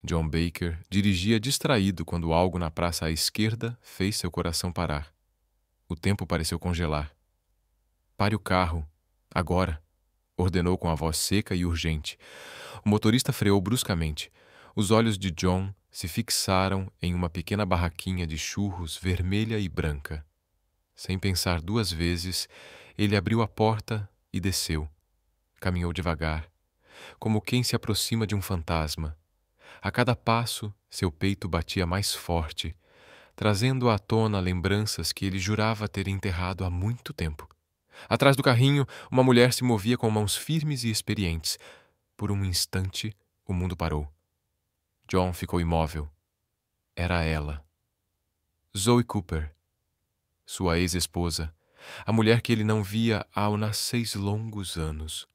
John Baker dirigia distraído quando algo na praça à esquerda fez seu coração parar. O tempo pareceu congelar. "Pare o carro, agora", ordenou com a voz seca e urgente. O motorista freou bruscamente. Os olhos de John se fixaram em uma pequena barraquinha de churros vermelha e branca. Sem pensar duas vezes, ele abriu a porta e desceu. Caminhou devagar, como quem se aproxima de um fantasma. A cada passo, seu peito batia mais forte, trazendo à tona lembranças que ele jurava ter enterrado há muito tempo. Atrás do carrinho, uma mulher se movia com mãos firmes e experientes. Por um instante, o mundo parou. John ficou imóvel. Era ela. Zoe Cooper, sua ex-esposa, a mulher que ele não via há uns 6 longos anos.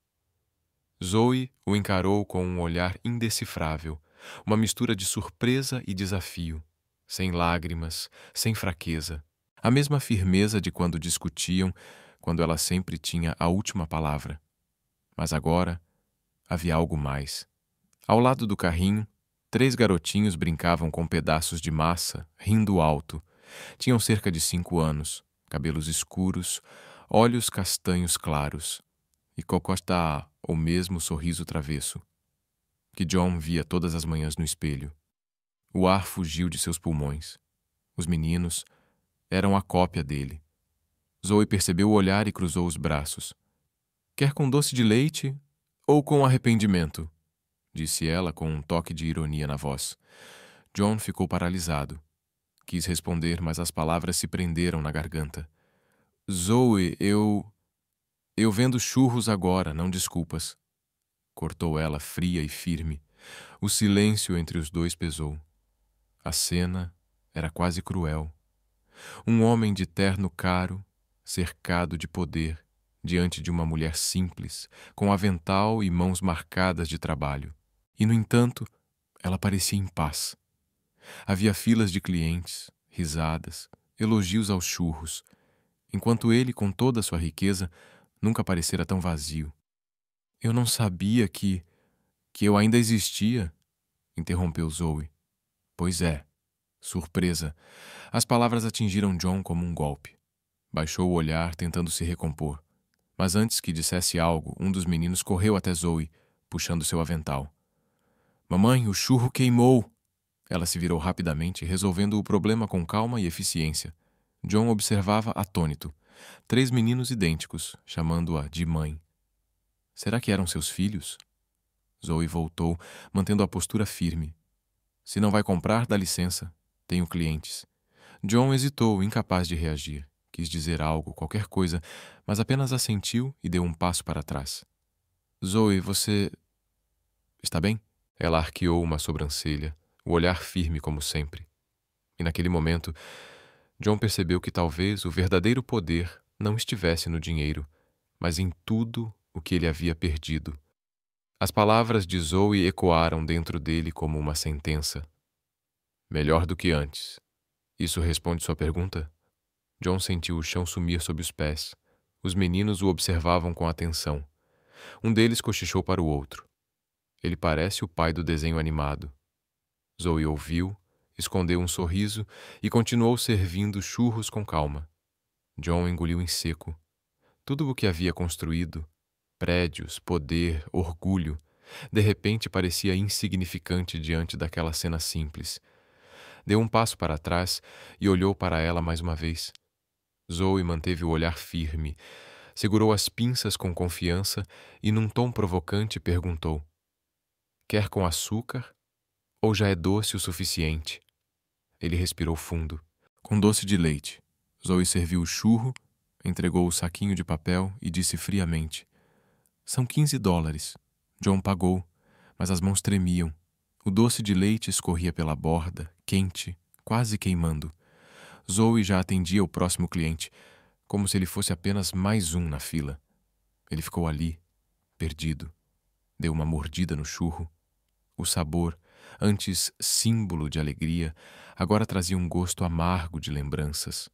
Zoe o encarou com um olhar indecifrável, uma mistura de surpresa e desafio, sem lágrimas, sem fraqueza, a mesma firmeza de quando discutiam, quando ela sempre tinha a última palavra. Mas agora havia algo mais. Ao lado do carrinho, 3 garotinhos brincavam com pedaços de massa, rindo alto. Tinham cerca de 5 anos, cabelos escuros, olhos castanhos claros e cocostá, ou mesmo sorriso travesso, que John via todas as manhãs no espelho. O ar fugiu de seus pulmões. Os meninos eram a cópia dele. Zoe percebeu o olhar e cruzou os braços. "Quer com doce de leite ou com arrependimento?", disse ela com um toque de ironia na voz. John ficou paralisado. Quis responder, mas as palavras se prenderam na garganta. "Zoe, eu vendo churros agora, não desculpas", cortou ela fria e firme. O silêncio entre os dois pesou. A cena era quase cruel. Um homem de terno caro, cercado de poder, diante de uma mulher simples, com avental e mãos marcadas de trabalho. E, no entanto, ela parecia em paz. Havia filas de clientes, risadas, elogios aos churros, enquanto ele, com toda a sua riqueza, nunca parecera tão vazio. "Eu não sabia que eu ainda existia", interrompeu Zoe. "Pois é." Surpresa. As palavras atingiram John como um golpe. Baixou o olhar, tentando se recompor. Mas antes que dissesse algo, um dos meninos correu até Zoe, puxando seu avental. "Mamãe, o churro queimou!" Ela se virou rapidamente, resolvendo o problema com calma e eficiência. John observava atônito. 3 meninos idênticos, chamando-a de mãe. Será que eram seus filhos? Zoe voltou, mantendo a postura firme. "Se não vai comprar, dá licença. Tenho clientes." John hesitou, incapaz de reagir. Quis dizer algo, qualquer coisa, mas apenas assentiu e deu um passo para trás. "Zoe, você está bem?" Ela arqueou uma sobrancelha, o olhar firme como sempre. E naquele momento, John percebeu que talvez o verdadeiro poder não estivesse no dinheiro, mas em tudo o que ele havia perdido. As palavras de Zoe ecoaram dentro dele como uma sentença. "Melhor do que antes." Isso responde sua pergunta? John sentiu o chão sumir sob os pés. Os meninos o observavam com atenção. Um deles cochichou para o outro. "Ele parece o pai do desenho animado." Zoe ouviu, escondeu um sorriso e continuou servindo churros com calma. John engoliu em seco. Tudo o que havia construído, prédios, poder, orgulho, de repente parecia insignificante diante daquela cena simples. Deu um passo para trás e olhou para ela mais uma vez. Zoe manteve o olhar firme, segurou as pinças com confiança e, num tom provocante, perguntou: "Quer com açúcar ou já é doce o suficiente?" Ele respirou fundo. "Com doce de leite." Zoe serviu o churro, entregou o saquinho de papel e disse friamente: "São $15." John pagou, mas as mãos tremiam. O doce de leite escorria pela borda, quente, quase queimando. Zoe já atendia o próximo cliente, como se ele fosse apenas mais um na fila. Ele ficou ali, perdido. Deu uma mordida no churro. O sabor, antes símbolo de alegria, agora trazia um gosto amargo de lembranças.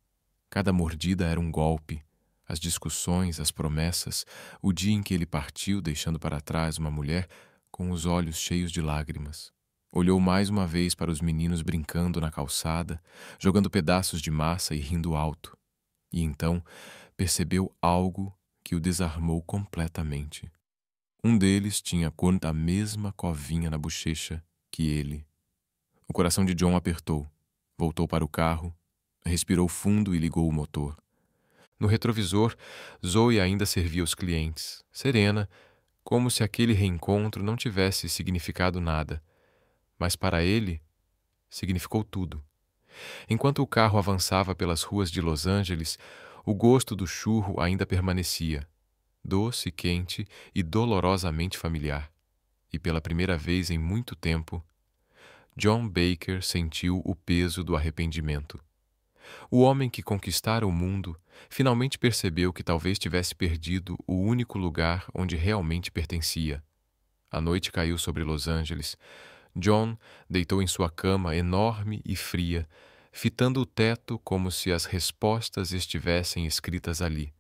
Cada mordida era um golpe. As discussões, as promessas, o dia em que ele partiu, deixando para trás uma mulher com os olhos cheios de lágrimas. Olhou mais uma vez para os meninos brincando na calçada, jogando pedaços de massa e rindo alto. E então percebeu algo que o desarmou completamente. Um deles tinha cor da mesma covinha na bochecha que ele. O coração de John apertou. Voltou para o carro, respirou fundo e ligou o motor. No retrovisor, Zoe ainda servia os clientes, serena, como se aquele reencontro não tivesse significado nada. Mas para ele, significou tudo. Enquanto o carro avançava pelas ruas de Los Angeles, o gosto do churro ainda permanecia, doce, quente e dolorosamente familiar. E pela primeira vez em muito tempo, John Baker sentiu o peso do arrependimento. O homem que conquistara o mundo finalmente percebeu que talvez tivesse perdido o único lugar onde realmente pertencia. A noite caiu sobre Los Angeles. John deitou em sua cama enorme e fria, fitando o teto como se as respostas estivessem escritas ali.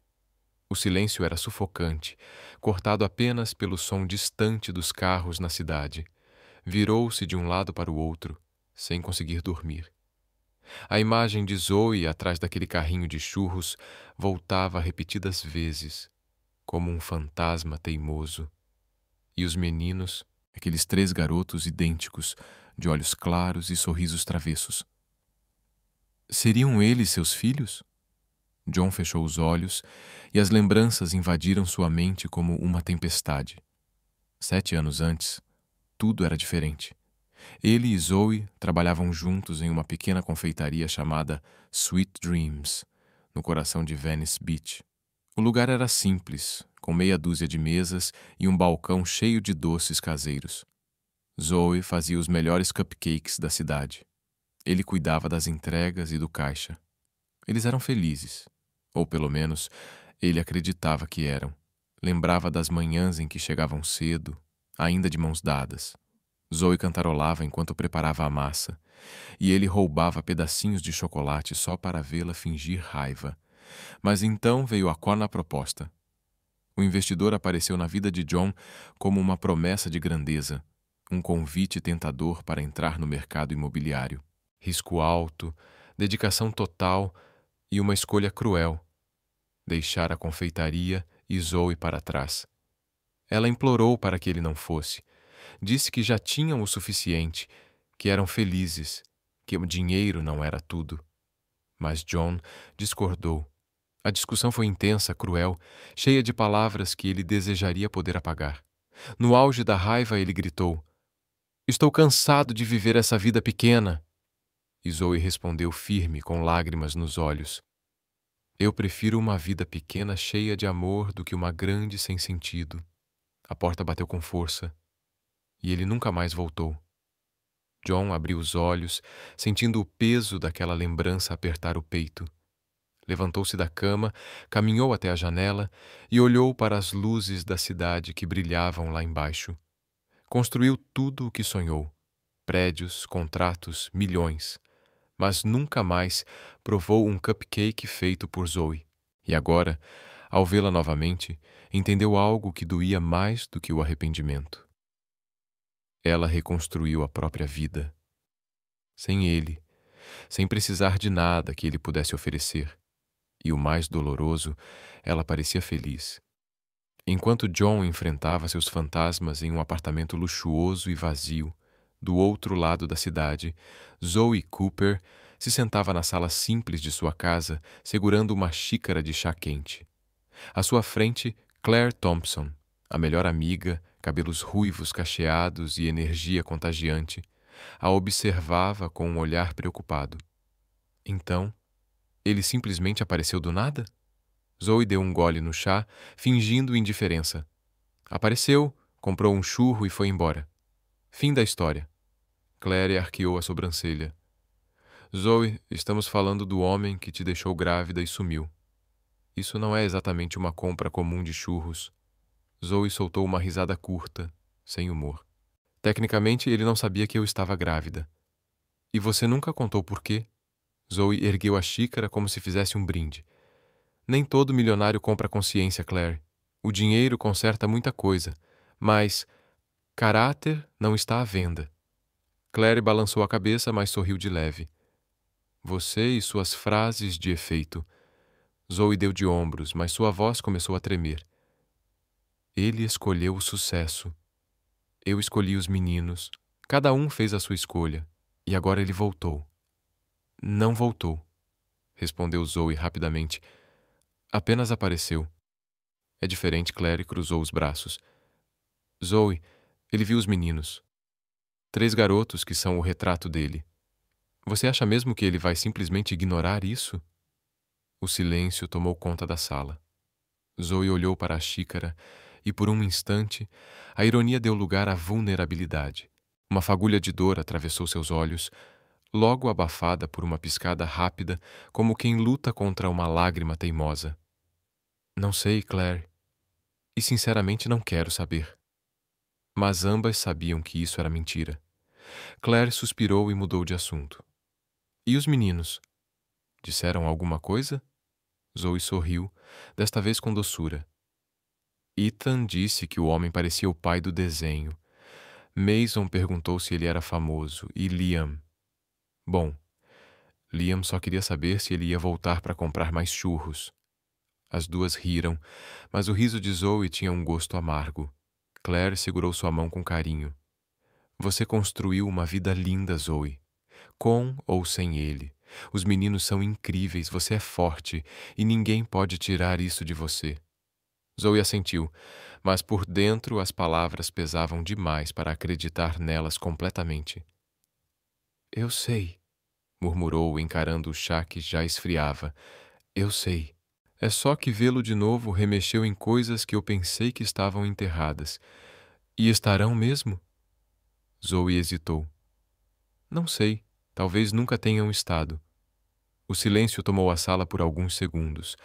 O silêncio era sufocante, cortado apenas pelo som distante dos carros na cidade. Virou-se de um lado para o outro, sem conseguir dormir. A imagem de Zoe atrás daquele carrinho de churros voltava repetidas vezes, como um fantasma teimoso. E os meninos, aqueles 3 garotos idênticos, de olhos claros e sorrisos travessos. Seriam eles seus filhos? John fechou os olhos e as lembranças invadiram sua mente como uma tempestade. 7 anos antes, tudo era diferente. Ele e Zoe trabalhavam juntos em uma pequena confeitaria chamada Sweet Dreams, no coração de Venice Beach. O lugar era simples, com meia dúzia de mesas e um balcão cheio de doces caseiros. Zoe fazia os melhores cupcakes da cidade. Ele cuidava das entregas e do caixa. Eles eram felizes, ou pelo menos ele acreditava que eram. Lembrava das manhãs em que chegavam cedo, ainda de mãos dadas. Zoe cantarolava enquanto preparava a massa, e ele roubava pedacinhos de chocolate só para vê-la fingir raiva. Mas então veio a contraproposta. O investidor apareceu na vida de John como uma promessa de grandeza, um convite tentador para entrar no mercado imobiliário. Risco alto, dedicação total e uma escolha cruel: deixar a confeitaria e Zoe para trás. Ela implorou para que ele não fosse. Disse que já tinham o suficiente, que eram felizes, que o dinheiro não era tudo. Mas John discordou. A discussão foi intensa, cruel, cheia de palavras que ele desejaria poder apagar. No auge da raiva, ele gritou: "Estou cansado de viver essa vida pequena." E Zoe respondeu firme, com lágrimas nos olhos: "Eu prefiro uma vida pequena cheia de amor do que uma grande sem sentido." A porta bateu com força e ele nunca mais voltou. John abriu os olhos, sentindo o peso daquela lembrança apertar o peito. Levantou-se da cama, caminhou até a janela e olhou para as luzes da cidade que brilhavam lá embaixo. Construiu tudo o que sonhou: prédios, contratos, milhões. Mas nunca mais provou um cupcake feito por Zoe. E agora, ao vê-la novamente, entendeu algo que doía mais do que o arrependimento. Ela reconstruiu a própria vida. Sem ele, sem precisar de nada que ele pudesse oferecer. E o mais doloroso, ela parecia feliz. Enquanto John enfrentava seus fantasmas em um apartamento luxuoso e vazio, do outro lado da cidade, Zoe Cooper se sentava na sala simples de sua casa, segurando uma xícara de chá quente. À sua frente, Claire Thompson, a melhor amiga, cabelos ruivos cacheados e energia contagiante, a observava com um olhar preocupado. Então, ele simplesmente apareceu do nada? Zoe deu um gole no chá, fingindo indiferença. Apareceu, comprou um churro e foi embora. Fim da história. Claire arqueou a sobrancelha. Zoe, estamos falando do homem que te deixou grávida e sumiu. Isso não é exatamente uma compra comum de churros. Zoe soltou uma risada curta, sem humor. Tecnicamente, ele não sabia que eu estava grávida. E você nunca contou por quê? Zoe ergueu a xícara como se fizesse um brinde. Nem todo milionário compra consciência, Claire. O dinheiro conserta muita coisa, mas caráter não está à venda. Claire balançou a cabeça, mas sorriu de leve. Você e suas frases de efeito. Zoe deu de ombros, mas sua voz começou a tremer. Ele escolheu o sucesso. Eu escolhi os meninos. Cada um fez a sua escolha. E agora ele voltou. Não voltou, respondeu Zoe rapidamente. Apenas apareceu. É diferente, Claire cruzou os braços. Zoe, ele viu os meninos. 3 garotos que são o retrato dele. Você acha mesmo que ele vai simplesmente ignorar isso? O silêncio tomou conta da sala. Zoe olhou para a xícara e, por um instante, a ironia deu lugar à vulnerabilidade. Uma fagulha de dor atravessou seus olhos, logo abafada por uma piscada rápida, como quem luta contra uma lágrima teimosa. Não sei, Claire. E sinceramente não quero saber. Mas ambas sabiam que isso era mentira. Claire suspirou e mudou de assunto. E os meninos? Disseram alguma coisa? Zoe sorriu, desta vez com doçura. Ethan disse que o homem parecia o pai do desenho. Mason perguntou se ele era famoso, e Liam. Bom, Liam só queria saber se ele ia voltar para comprar mais churros. As duas riram, mas o riso de Zoe tinha um gosto amargo. Claire segurou sua mão com carinho. Você construiu uma vida linda, Zoe. Com ou sem ele. Os meninos são incríveis, você é forte, e ninguém pode tirar isso de você. Zoe assentiu, mas por dentro as palavras pesavam demais para acreditar nelas completamente. Eu sei, murmurou, encarando o chá que já esfriava. Eu sei. É só que vê-lo de novo remexeu em coisas que eu pensei que estavam enterradas. E estarão mesmo? Zoe hesitou. Não sei. Talvez nunca tenham estado. O silêncio tomou a sala por alguns segundos.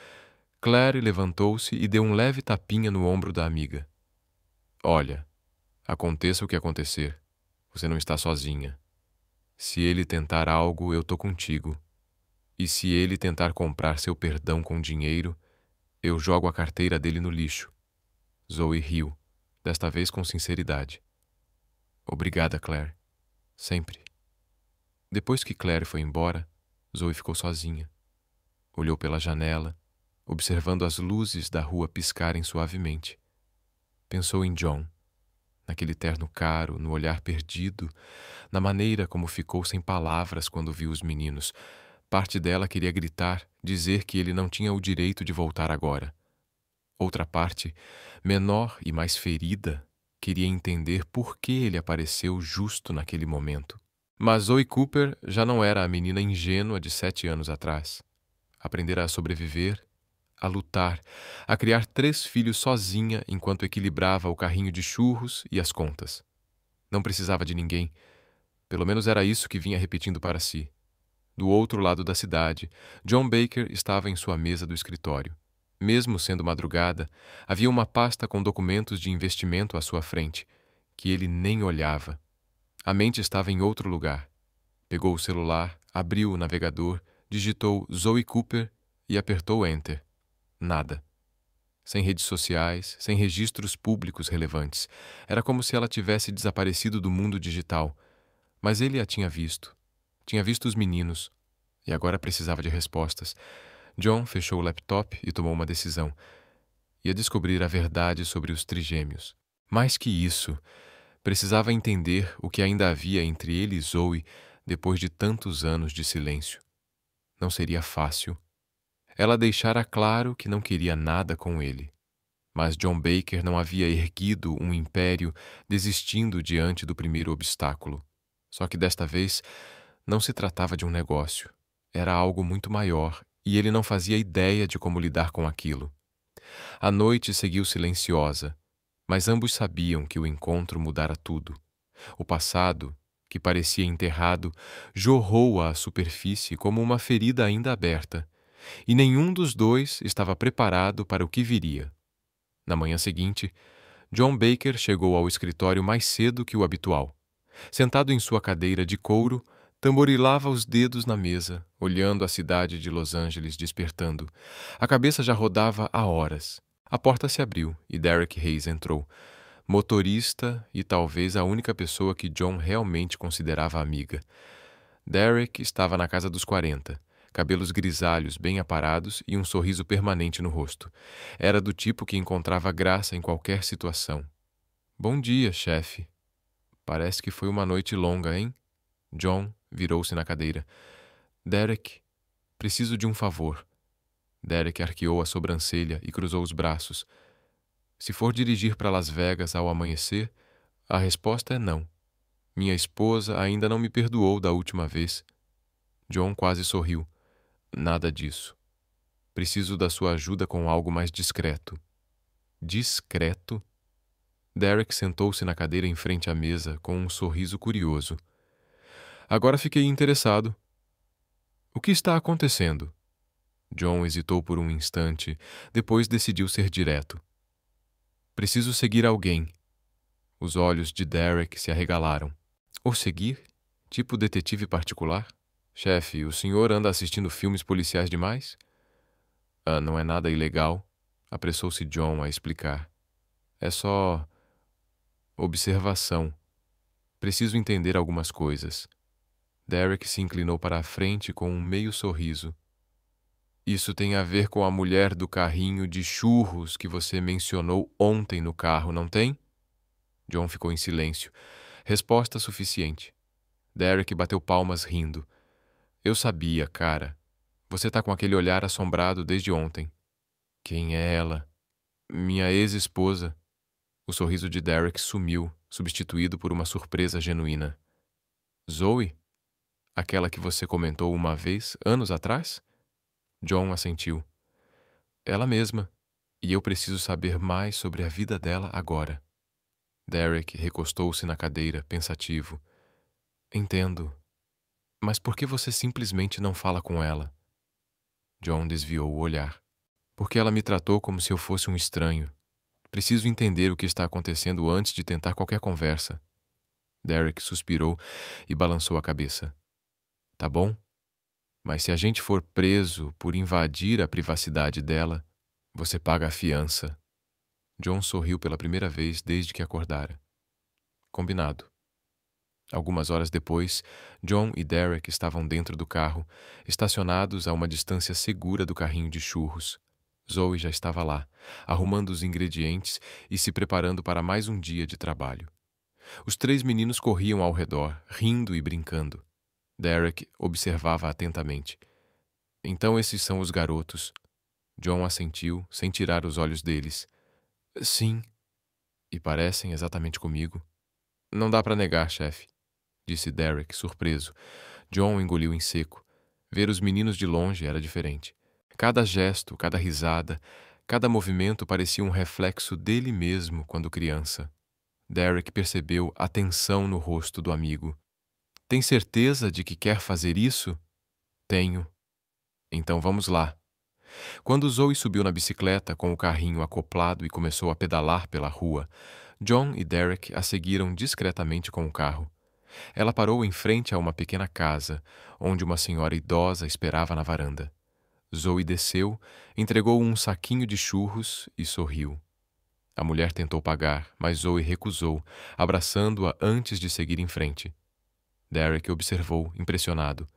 Claire levantou-se e deu um leve tapinha no ombro da amiga. Olha, aconteça o que acontecer, você não está sozinha. Se ele tentar algo, eu tô contigo. E se ele tentar comprar seu perdão com dinheiro, eu jogo a carteira dele no lixo. Zoe riu, desta vez com sinceridade. Obrigada, Claire. Sempre. Depois que Claire foi embora, Zoe ficou sozinha. Olhou pela janela, observando as luzes da rua piscarem suavemente. Pensou em John, naquele terno caro, no olhar perdido, na maneira como ficou sem palavras quando viu os meninos. Parte dela queria gritar, dizer que ele não tinha o direito de voltar agora. Outra parte, menor e mais ferida, queria entender por que ele apareceu justo naquele momento. Mas Zoe Cooper já não era a menina ingênua de 7 anos atrás. Aprendera a sobreviver, a lutar, a criar 3 filhos sozinha enquanto equilibrava o carrinho de churros e as contas. Não precisava de ninguém. Pelo menos era isso que vinha repetindo para si. Do outro lado da cidade, John Baker estava em sua mesa do escritório. Mesmo sendo madrugada, havia uma pasta com documentos de investimento à sua frente, que ele nem olhava. A mente estava em outro lugar. Pegou o celular, abriu o navegador, digitou Zoe Cooper e apertou Enter. Nada. Sem redes sociais, sem registros públicos relevantes. Era como se ela tivesse desaparecido do mundo digital. Mas ele a tinha visto. Tinha visto os meninos. E agora precisava de respostas. John fechou o laptop e tomou uma decisão. Ia descobrir a verdade sobre os trigêmeos. Mais que isso, precisava entender o que ainda havia entre ele e Zoe depois de tantos anos de silêncio. Não seria fácil. Ela deixara claro que não queria nada com ele. Mas John Baker não havia erguido um império desistindo diante do primeiro obstáculo. Só que desta vez não se tratava de um negócio. Era algo muito maior e ele não fazia ideia de como lidar com aquilo. A noite seguiu silenciosa, mas ambos sabiam que o encontro mudara tudo. O passado, que parecia enterrado, jorrou à superfície como uma ferida ainda aberta, e nenhum dos dois estava preparado para o que viria. Na manhã seguinte, John Baker chegou ao escritório mais cedo que o habitual. Sentado em sua cadeira de couro, tamborilava os dedos na mesa, olhando a cidade de Los Angeles despertando. A cabeça já rodava há horas. A porta se abriu e Derek Hayes entrou. motorista e talvez a única pessoa que John realmente considerava amiga. Derek estava na casa dos 40, cabelos grisalhos bem aparados e um sorriso permanente no rosto. Era do tipo que encontrava graça em qualquer situação. Bom dia, chefe. Parece que foi uma noite longa, hein? John virou-se na cadeira. Derek, preciso de um favor. Derek arqueou a sobrancelha e cruzou os braços. Se for dirigir para Las Vegas ao amanhecer, a resposta é não. Minha esposa ainda não me perdoou da última vez. John quase sorriu. Nada disso. Preciso da sua ajuda com algo mais discreto. Discreto? Derek sentou-se na cadeira em frente à mesa com um sorriso curioso. Agora fiquei interessado. O que está acontecendo? John hesitou por um instante, depois decidiu ser direto. Preciso seguir alguém. Os olhos de Derek se arregalaram. O seguir? Tipo detetive particular? Chefe, o senhor anda assistindo filmes policiais demais? Não é nada ilegal, apressou-se John a explicar. É só observação. Preciso entender algumas coisas. Derek se inclinou para a frente com um meio sorriso. Isso tem a ver com a mulher do carrinho de churros que você mencionou ontem no carro, não tem? John ficou em silêncio. Resposta suficiente. Derek bateu palmas rindo. Eu sabia, cara. Você tá com aquele olhar assombrado desde ontem. Quem é ela? Minha ex-esposa. O sorriso de Derek sumiu, substituído por uma surpresa genuína. Zoe? Aquela que você comentou uma vez, anos atrás? John assentiu. Ela mesma. E eu preciso saber mais sobre a vida dela agora. Derek recostou-se na cadeira, pensativo. Entendo. Mas por que você simplesmente não fala com ela? John desviou o olhar. Porque ela me tratou como se eu fosse um estranho. Preciso entender o que está acontecendo antes de tentar qualquer conversa. Derek suspirou e balançou a cabeça. Tá bom? Mas se a gente for preso por invadir a privacidade dela, você paga a fiança. John sorriu pela primeira vez desde que acordara. Combinado. Algumas horas depois, John e Derek estavam dentro do carro, estacionados a uma distância segura do carrinho de churros. Zoe já estava lá, arrumando os ingredientes e se preparando para mais um dia de trabalho. Os 3 meninos corriam ao redor, rindo e brincando. Derek observava atentamente. Então esses são os garotos. John assentiu, sem tirar os olhos deles. Sim. E parecem exatamente comigo. Não dá para negar, chefe, disse Derek, surpreso. John engoliu em seco. Ver os meninos de longe era diferente. Cada gesto, cada risada, cada movimento parecia um reflexo dele mesmo quando criança. Derek percebeu a tensão no rosto do amigo. Tem certeza de que quer fazer isso? Tenho. Então vamos lá. Quando Zoe subiu na bicicleta com o carrinho acoplado e começou a pedalar pela rua, John e Derek a seguiram discretamente com o carro. Ela parou em frente a uma pequena casa, onde uma senhora idosa esperava na varanda. Zoe desceu, entregou um saquinho de churros e sorriu. A mulher tentou pagar, mas Zoe recusou, abraçando-a antes de seguir em frente. Derek observou, impressionado.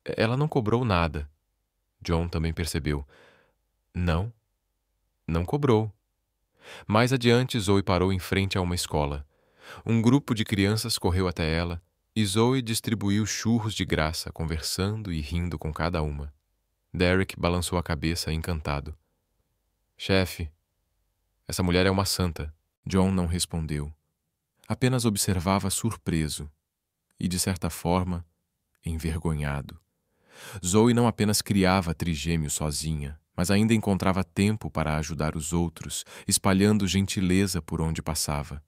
Ela não cobrou nada. John também percebeu. Não, não cobrou. Mais adiante, Zoe parou em frente a uma escola. Um grupo de crianças correu até ela e Zoe distribuiu churros de graça, conversando e rindo com cada uma. Derek balançou a cabeça, encantado. Chefe, essa mulher é uma santa. John não respondeu. Apenas observava surpreso e, de certa forma, envergonhado. Zoe não apenas criava trigêmeos sozinha, mas ainda encontrava tempo para ajudar os outros, espalhando gentileza por onde passava.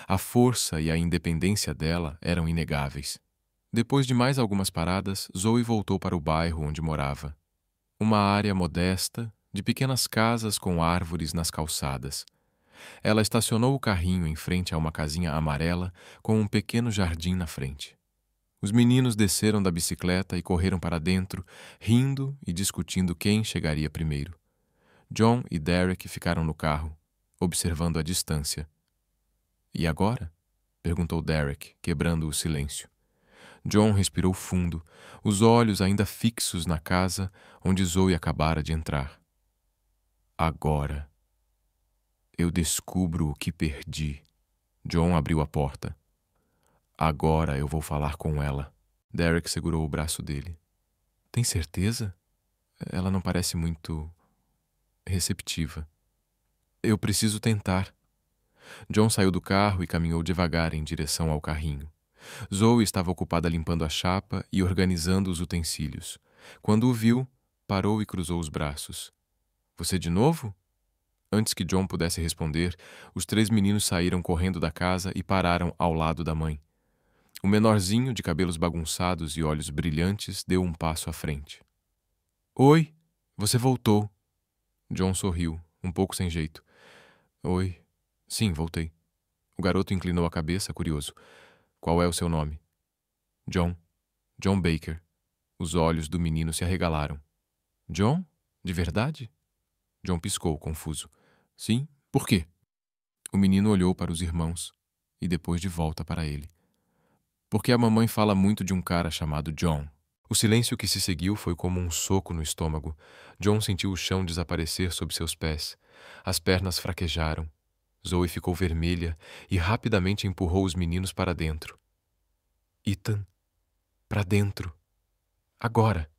A força e a independência dela eram inegáveis. Depois de mais algumas paradas, Zoe voltou para o bairro onde morava. Uma área modesta, de pequenas casas com árvores nas calçadas. Ela estacionou o carrinho em frente a uma casinha amarela com um pequeno jardim na frente. Os meninos desceram da bicicleta e correram para dentro, rindo e discutindo quem chegaria primeiro. John e Derek ficaram no carro, observando a distância. E agora? Perguntou Derek, quebrando o silêncio. John respirou fundo, os olhos ainda fixos na casa onde Zoe acabara de entrar. Agora. Eu descubro o que perdi. John abriu a porta. Agora eu vou falar com ela. Derek segurou o braço dele. Tem certeza? Ela não parece muito receptiva. Eu preciso tentar. John saiu do carro e caminhou devagar em direção ao carrinho. Zoe estava ocupada limpando a chapa e organizando os utensílios. Quando o viu, parou e cruzou os braços. Você de novo? Antes que John pudesse responder, os 3 meninos saíram correndo da casa e pararam ao lado da mãe. O menorzinho, de cabelos bagunçados e olhos brilhantes, deu um passo à frente. Oi, você voltou. John sorriu, um pouco sem jeito. Oi. Sim, voltei. O garoto inclinou a cabeça, curioso. Qual é o seu nome? John. John Baker. Os olhos do menino se arregalaram. John? De verdade? John piscou, confuso. Sim, por quê? O menino olhou para os irmãos e depois de volta para ele. Porque a mamãe fala muito de um cara chamado John. O silêncio que se seguiu foi como um soco no estômago. John sentiu o chão desaparecer sob seus pés. As pernas fraquejaram. Zoe ficou vermelha e rapidamente empurrou os meninos para dentro. Ethan, para dentro. Agora.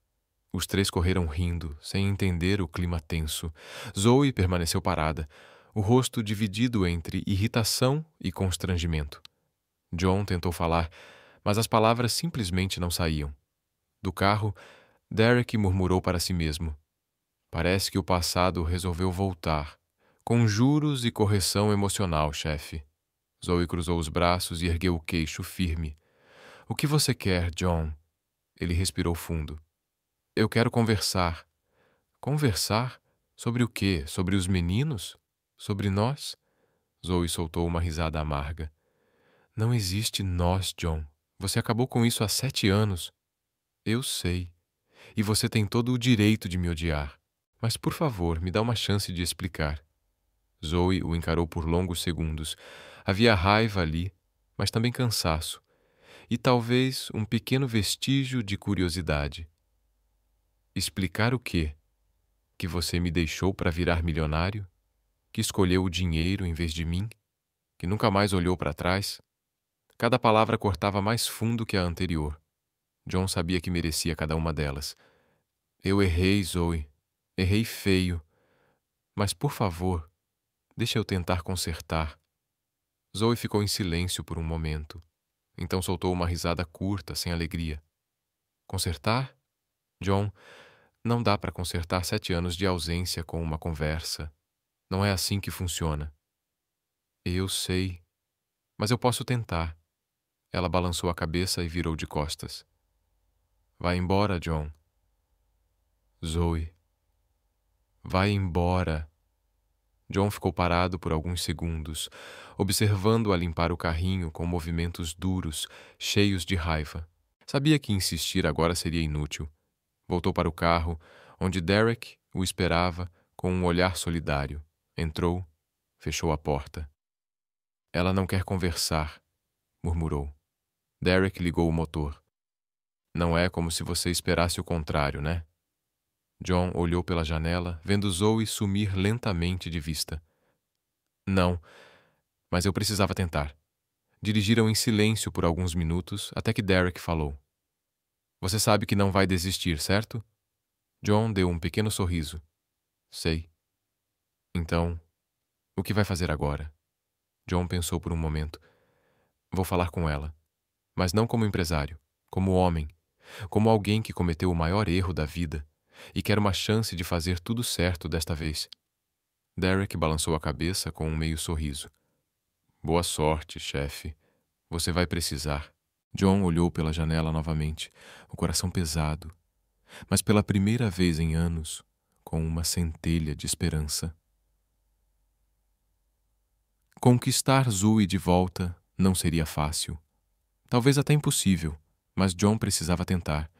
Os 3 correram rindo, sem entender o clima tenso. Zoe permaneceu parada, o rosto dividido entre irritação e constrangimento. John tentou falar, mas as palavras simplesmente não saíam. Do carro, Derek murmurou para si mesmo. Parece que o passado resolveu voltar. Com juros e correção emocional, chefe. Zoe cruzou os braços e ergueu o queixo firme. O que você quer, John? Ele respirou fundo. Eu quero conversar. Conversar? Sobre o quê? Sobre os meninos? Sobre nós? Zoe soltou uma risada amarga. Não existe nós, John. Você acabou com isso há 7 anos. Eu sei. E você tem todo o direito de me odiar. Mas, por favor, me dá uma chance de explicar. Zoe o encarou por longos segundos. Havia raiva ali, mas também cansaço. E talvez um pequeno vestígio de curiosidade. Explicar o quê? Que você me deixou para virar milionário? Que escolheu o dinheiro em vez de mim? Que nunca mais olhou para trás? Cada palavra cortava mais fundo que a anterior. John sabia que merecia cada uma delas. Eu errei, Zoe. Errei feio. Mas, por favor, deixa eu tentar consertar. Zoe ficou em silêncio por um momento. Então soltou uma risada curta, sem alegria. Consertar? John, não dá para consertar 7 anos de ausência com uma conversa. Não é assim que funciona. Eu sei. Mas eu posso tentar. Ela balançou a cabeça e virou de costas. Vai embora, John. Zoe. Vai embora. John ficou parado por alguns segundos, observando-a limpar o carrinho com movimentos duros, cheios de raiva. Sabia que insistir agora seria inútil. Voltou para o carro, onde Derek o esperava com um olhar solidário. Entrou, fechou a porta. Ela não quer conversar, murmurou. Derek ligou o motor. Não é como se você esperasse o contrário, né? John olhou pela janela, vendo Zoe sumir lentamente de vista. Não, mas eu precisava tentar. Dirigiram em silêncio por alguns minutos, até que Derek falou. Você sabe que não vai desistir, certo? John deu um pequeno sorriso. Sei. Então, o que vai fazer agora? John pensou por um momento. Vou falar com ela. Mas não como empresário, como homem, como alguém que cometeu o maior erro da vida e quer uma chance de fazer tudo certo desta vez. Derek balançou a cabeça com um meio sorriso. Boa sorte, chefe. Você vai precisar. John olhou pela janela novamente, o coração pesado, mas pela primeira vez em anos, com uma centelha de esperança. Conquistar Zoe de volta não seria fácil. Talvez até impossível, mas John precisava tentar,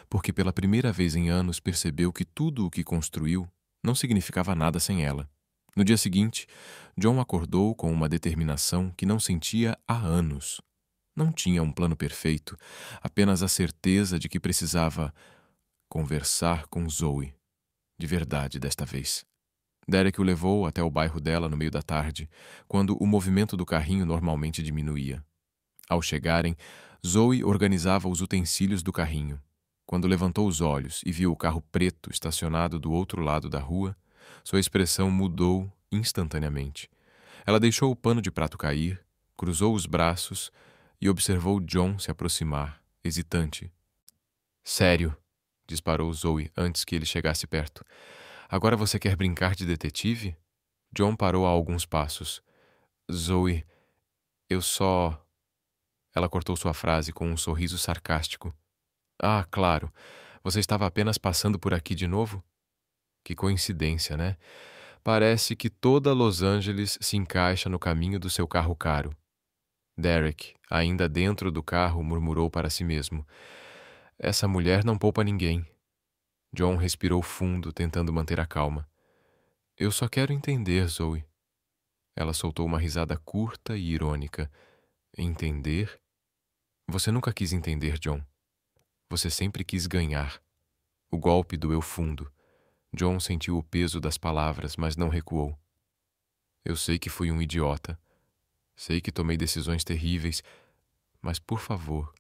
porque pela primeira vez em anos percebeu que tudo o que construiu não significava nada sem ela. No dia seguinte, John acordou com uma determinação que não sentia há anos. Não tinha um plano perfeito, apenas a certeza de que precisava conversar com Zoe. De verdade desta vez. Derek o levou até o bairro dela no meio da tarde, quando o movimento do carrinho normalmente diminuía. Ao chegarem, Zoe organizava os utensílios do carrinho. Quando levantou os olhos e viu o carro preto estacionado do outro lado da rua, sua expressão mudou instantaneamente. Ela deixou o pano de prato cair, cruzou os braços e observou John se aproximar, hesitante. Sério, disparou Zoe antes que ele chegasse perto. Agora você quer brincar de detetive? John parou a alguns passos. Zoe, eu só... Ela cortou sua frase com um sorriso sarcástico. Ah, claro. Você estava apenas passando por aqui de novo? Que coincidência, né? Parece que toda Los Angeles se encaixa no caminho do seu carro caro. Derek, ainda dentro do carro, murmurou para si mesmo. Essa mulher não poupa ninguém. John respirou fundo, tentando manter a calma. Eu só quero entender, Zoe. Ela soltou uma risada curta e irônica. Entender? Você nunca quis entender, John. Você sempre quis ganhar. O golpe doeu fundo. John sentiu o peso das palavras, mas não recuou. Eu sei que fui um idiota. Sei que tomei decisões terríveis, mas, por favor,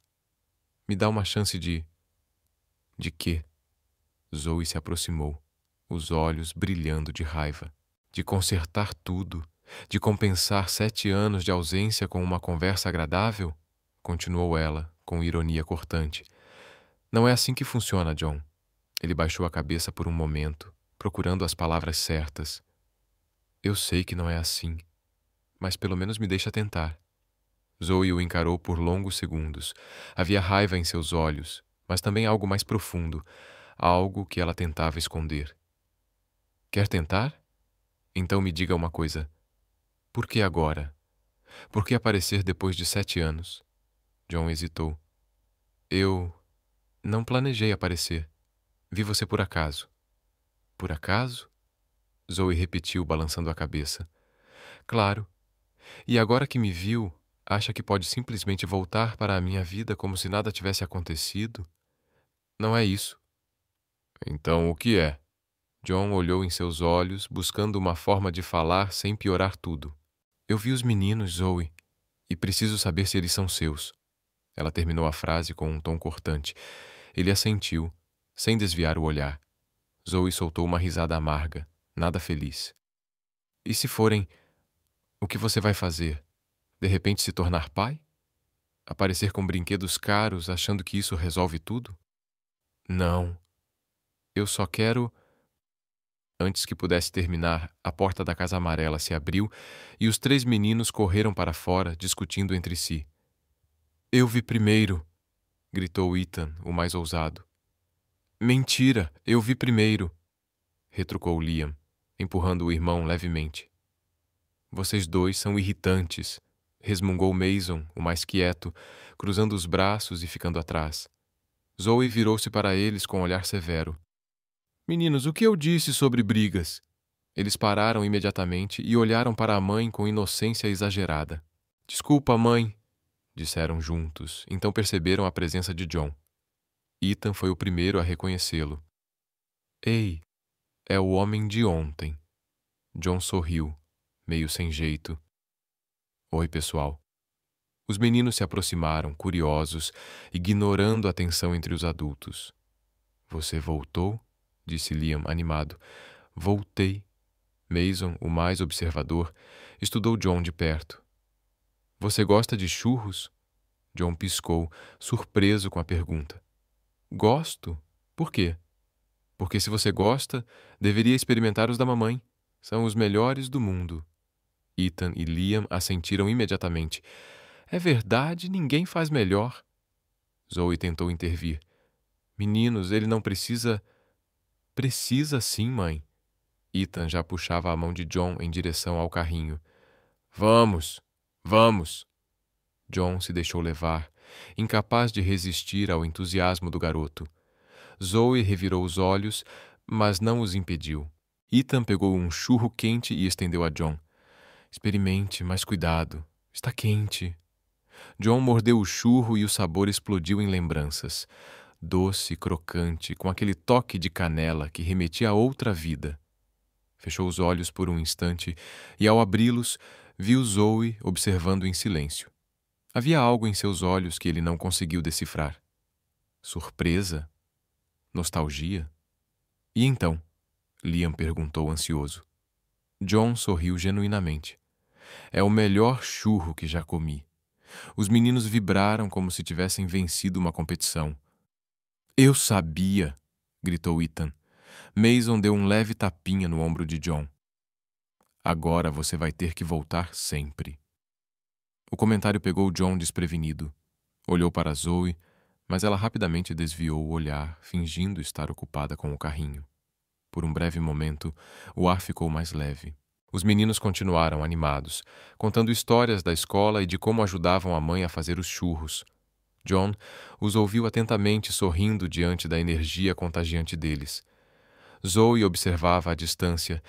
me dá uma chance de... De quê? Zoe se aproximou, os olhos brilhando de raiva. De consertar tudo, de compensar 7 anos de ausência com uma conversa agradável? Continuou ela, com ironia cortante. Não é assim que funciona, John. Ele baixou a cabeça por um momento, procurando as palavras certas. Eu sei que não é assim, mas pelo menos me deixa tentar. Zoe o encarou por longos segundos. Havia raiva em seus olhos, mas também algo mais profundo, algo que ela tentava esconder. Quer tentar? Então me diga uma coisa. Por que agora? Por que aparecer depois de 7 anos? John hesitou. Eu não planejei aparecer. Vi você por acaso. Por acaso? Zoe repetiu, balançando a cabeça. Claro. E agora que me viu, acha que pode simplesmente voltar para a minha vida como se nada tivesse acontecido? Não é isso. Então o que é? John olhou em seus olhos, buscando uma forma de falar sem piorar tudo. Eu vi os meninos, Zoe, e preciso saber se eles são seus. Ela terminou a frase com um tom cortante. Ele assentiu, sem desviar o olhar. Zoe soltou uma risada amarga, nada feliz. E se forem, o que você vai fazer? De repente se tornar pai? Aparecer com brinquedos caros, achando que isso resolve tudo? Não. Eu só quero... Antes que pudesse terminar, a porta da Casa Amarela se abriu e os 3 meninos correram para fora, discutindo entre si. Eu vi primeiro, gritou Ethan, o mais ousado. Mentira, eu vi primeiro, retrucou Liam, empurrando o irmão levemente. Vocês 2 são irritantes, resmungou Mason, o mais quieto, cruzando os braços e ficando atrás. Zoe virou-se para eles com um olhar severo. Meninos, o que eu disse sobre brigas? Eles pararam imediatamente e olharam para a mãe com inocência exagerada. Desculpa, mãe, disseram juntos, então perceberam a presença de John. Ethan foi o primeiro a reconhecê-lo. Ei, é o homem de ontem. John sorriu, meio sem jeito. Oi, pessoal. Os meninos se aproximaram, curiosos, ignorando a tensão entre os adultos. Você voltou? Disse Liam, animado. Voltei. Mason, o mais observador, estudou John de perto. Você gosta de churros? John piscou, surpreso com a pergunta. Gosto? Por quê? Porque se você gosta, deveria experimentar os da mamãe. São os melhores do mundo. Ethan e Liam assentiram imediatamente. É verdade, ninguém faz melhor. Zoe tentou intervir. Meninos, ele não precisa... Precisa sim, mãe. Ethan já puxava a mão de John em direção ao carrinho. Vamos, vamos. John se deixou levar, incapaz de resistir ao entusiasmo do garoto. Zoe revirou os olhos, mas não os impediu. Ethan pegou um churro quente e estendeu a John. Experimente, mas cuidado. Está quente. John mordeu o churro e o sabor explodiu em lembranças. Doce, crocante, com aquele toque de canela que remetia a outra vida. Fechou os olhos por um instante e, ao abri-los, viu Zoe observando em silêncio. Havia algo em seus olhos que ele não conseguiu decifrar. Surpresa? Nostalgia? E então? Liam perguntou ansioso. John sorriu genuinamente. É o melhor churro que já comi. Os meninos vibraram como se tivessem vencido uma competição. Eu sabia! Gritou Ethan. Mason deu um leve tapinha no ombro de John. Agora você vai ter que voltar sempre. O comentário pegou John desprevenido. Olhou para Zoe, mas ela rapidamente desviou o olhar, fingindo estar ocupada com o carrinho. Por um breve momento, o ar ficou mais leve. Os meninos continuaram animados, contando histórias da escola e de como ajudavam a mãe a fazer os churros. John os ouviu atentamente, sorrindo diante da energia contagiante deles. Zoe observava à distância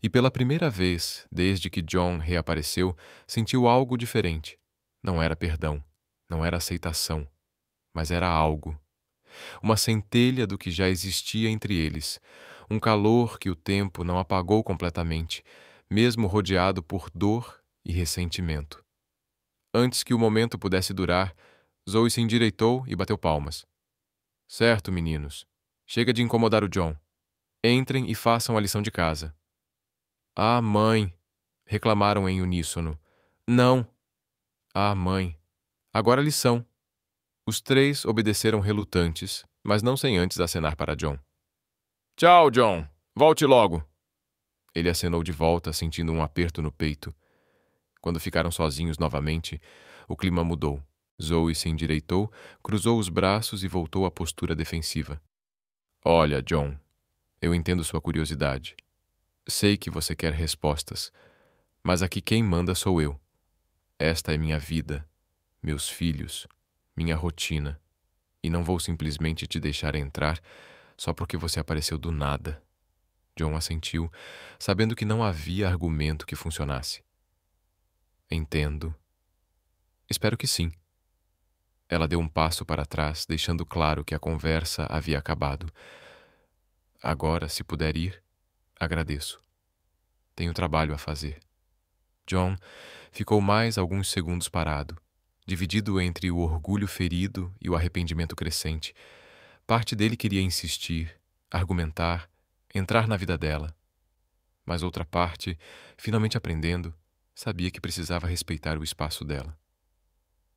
e, pela primeira vez desde que John reapareceu, sentiu algo diferente. Não era perdão, não era aceitação, mas era algo. Uma centelha do que já existia entre eles, um calor que o tempo não apagou completamente, mesmo rodeado por dor e ressentimento. Antes que o momento pudesse durar, Zoe se endireitou e bateu palmas. Certo, meninos. Chega de incomodar o John. Entrem e façam a lição de casa. Ah, mãe! Reclamaram em uníssono. Não! Ah, mãe! Agora a lição. Os três obedeceram relutantes, mas não sem antes acenar para John. Tchau, John! Volte logo! Ele acenou de volta, sentindo um aperto no peito. Quando ficaram sozinhos novamente, o clima mudou. Zoe se endireitou, cruzou os braços e voltou à postura defensiva. Olha, John, eu entendo sua curiosidade. Sei que você quer respostas, mas aqui quem manda sou eu. Esta é minha vida, meus filhos, minha rotina, e não vou simplesmente te deixar entrar só porque você apareceu do nada. John assentiu, sabendo que não havia argumento que funcionasse. Entendo. Espero que sim. Ela deu um passo para trás, deixando claro que a conversa havia acabado. Agora, se puder ir, agradeço. Tenho trabalho a fazer. John ficou mais alguns segundos parado, dividido entre o orgulho ferido e o arrependimento crescente. Parte dele queria insistir, argumentar, entrar na vida dela. Mas outra parte, finalmente aprendendo, sabia que precisava respeitar o espaço dela.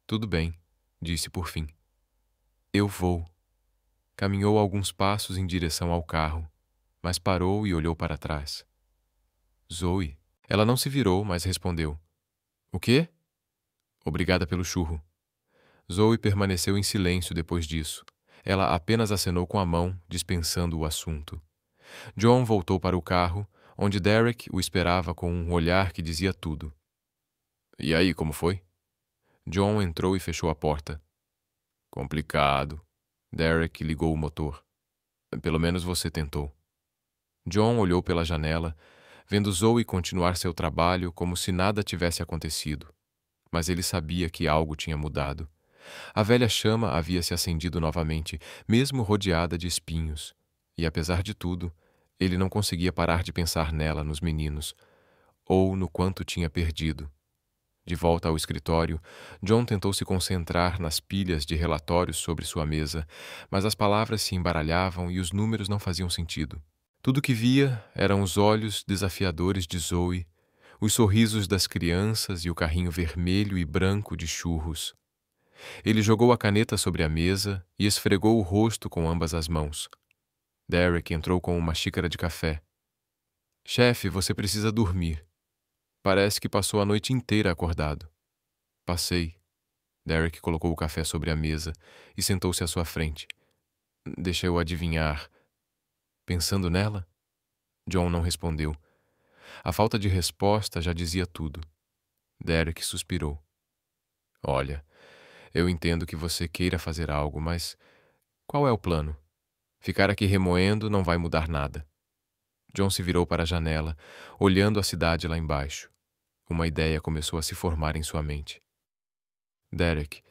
Tudo bem, disse por fim. Eu vou. Caminhou alguns passos em direção ao carro, mas parou e olhou para trás. Zoe. Ela não se virou, mas respondeu. O quê? Obrigada pelo churro. Zoe permaneceu em silêncio depois disso. Ela apenas acenou com a mão, dispensando o assunto. John voltou para o carro, onde Derek o esperava com um olhar que dizia tudo. E aí, como foi? John entrou e fechou a porta. Complicado. Derek ligou o motor. Pelo menos você tentou. John olhou pela janela, vendo Zoe continuar seu trabalho como se nada tivesse acontecido. Mas ele sabia que algo tinha mudado. A velha chama havia se acendido novamente, mesmo rodeada de espinhos. E, apesar de tudo, ele não conseguia parar de pensar nela, nos meninos, ou no quanto tinha perdido. De volta ao escritório, John tentou se concentrar nas pilhas de relatórios sobre sua mesa, mas as palavras se embaralhavam e os números não faziam sentido. Tudo que via eram os olhos desafiadores de Zoe, os sorrisos das crianças e o carrinho vermelho e branco de churros. Ele jogou a caneta sobre a mesa e esfregou o rosto com ambas as mãos. Derek entrou com uma xícara de café. Chefe, você precisa dormir. Parece que passou a noite inteira acordado. Passei. Derek colocou o café sobre a mesa e sentou-se à sua frente. Deixa eu adivinhar. Pensando nela? John não respondeu. A falta de resposta já dizia tudo. Derek suspirou. Olha, eu entendo que você queira fazer algo, mas qual é o plano? Ficar aqui remoendo não vai mudar nada. John se virou para a janela, olhando a cidade lá embaixo. Uma ideia começou a se formar em sua mente. Derek,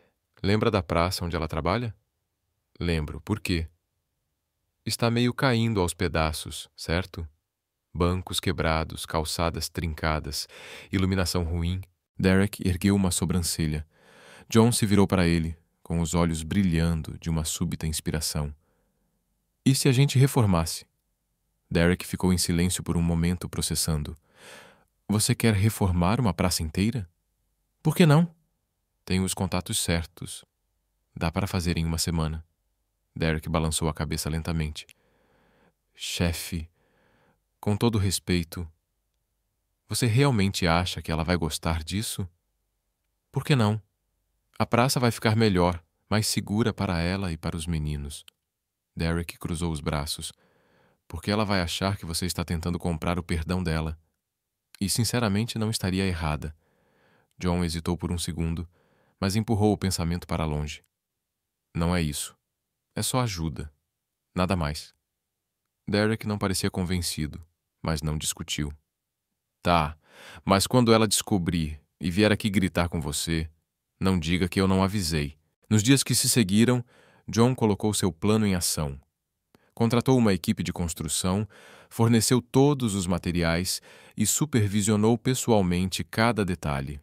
lembra da praça onde ela trabalha? Lembro. Por quê? Está meio caindo aos pedaços, certo? Bancos quebrados, calçadas trincadas, iluminação ruim. Derek ergueu uma sobrancelha. John se virou para ele, com os olhos brilhando de uma súbita inspiração. E se a gente reformasse? Derek ficou em silêncio por um momento, processando. Você quer reformar uma praça inteira? Por que não? Tenho os contatos certos. Dá para fazer em uma semana. Derek balançou a cabeça lentamente. Chefe, com todo respeito, você realmente acha que ela vai gostar disso? Por que não? A praça vai ficar melhor, mais segura para ela e para os meninos. Derek cruzou os braços. Porque ela vai achar que você está tentando comprar o perdão dela. E, sinceramente, não estaria errada. John hesitou por um segundo, mas empurrou o pensamento para longe. Não é isso. É só ajuda. Nada mais. Derek não parecia convencido, mas não discutiu. Tá, mas quando ela descobrir e vier aqui gritar com você, não diga que eu não avisei. Nos dias que se seguiram, John colocou seu plano em ação. Contratou uma equipe de construção, forneceu todos os materiais e supervisionou pessoalmente cada detalhe.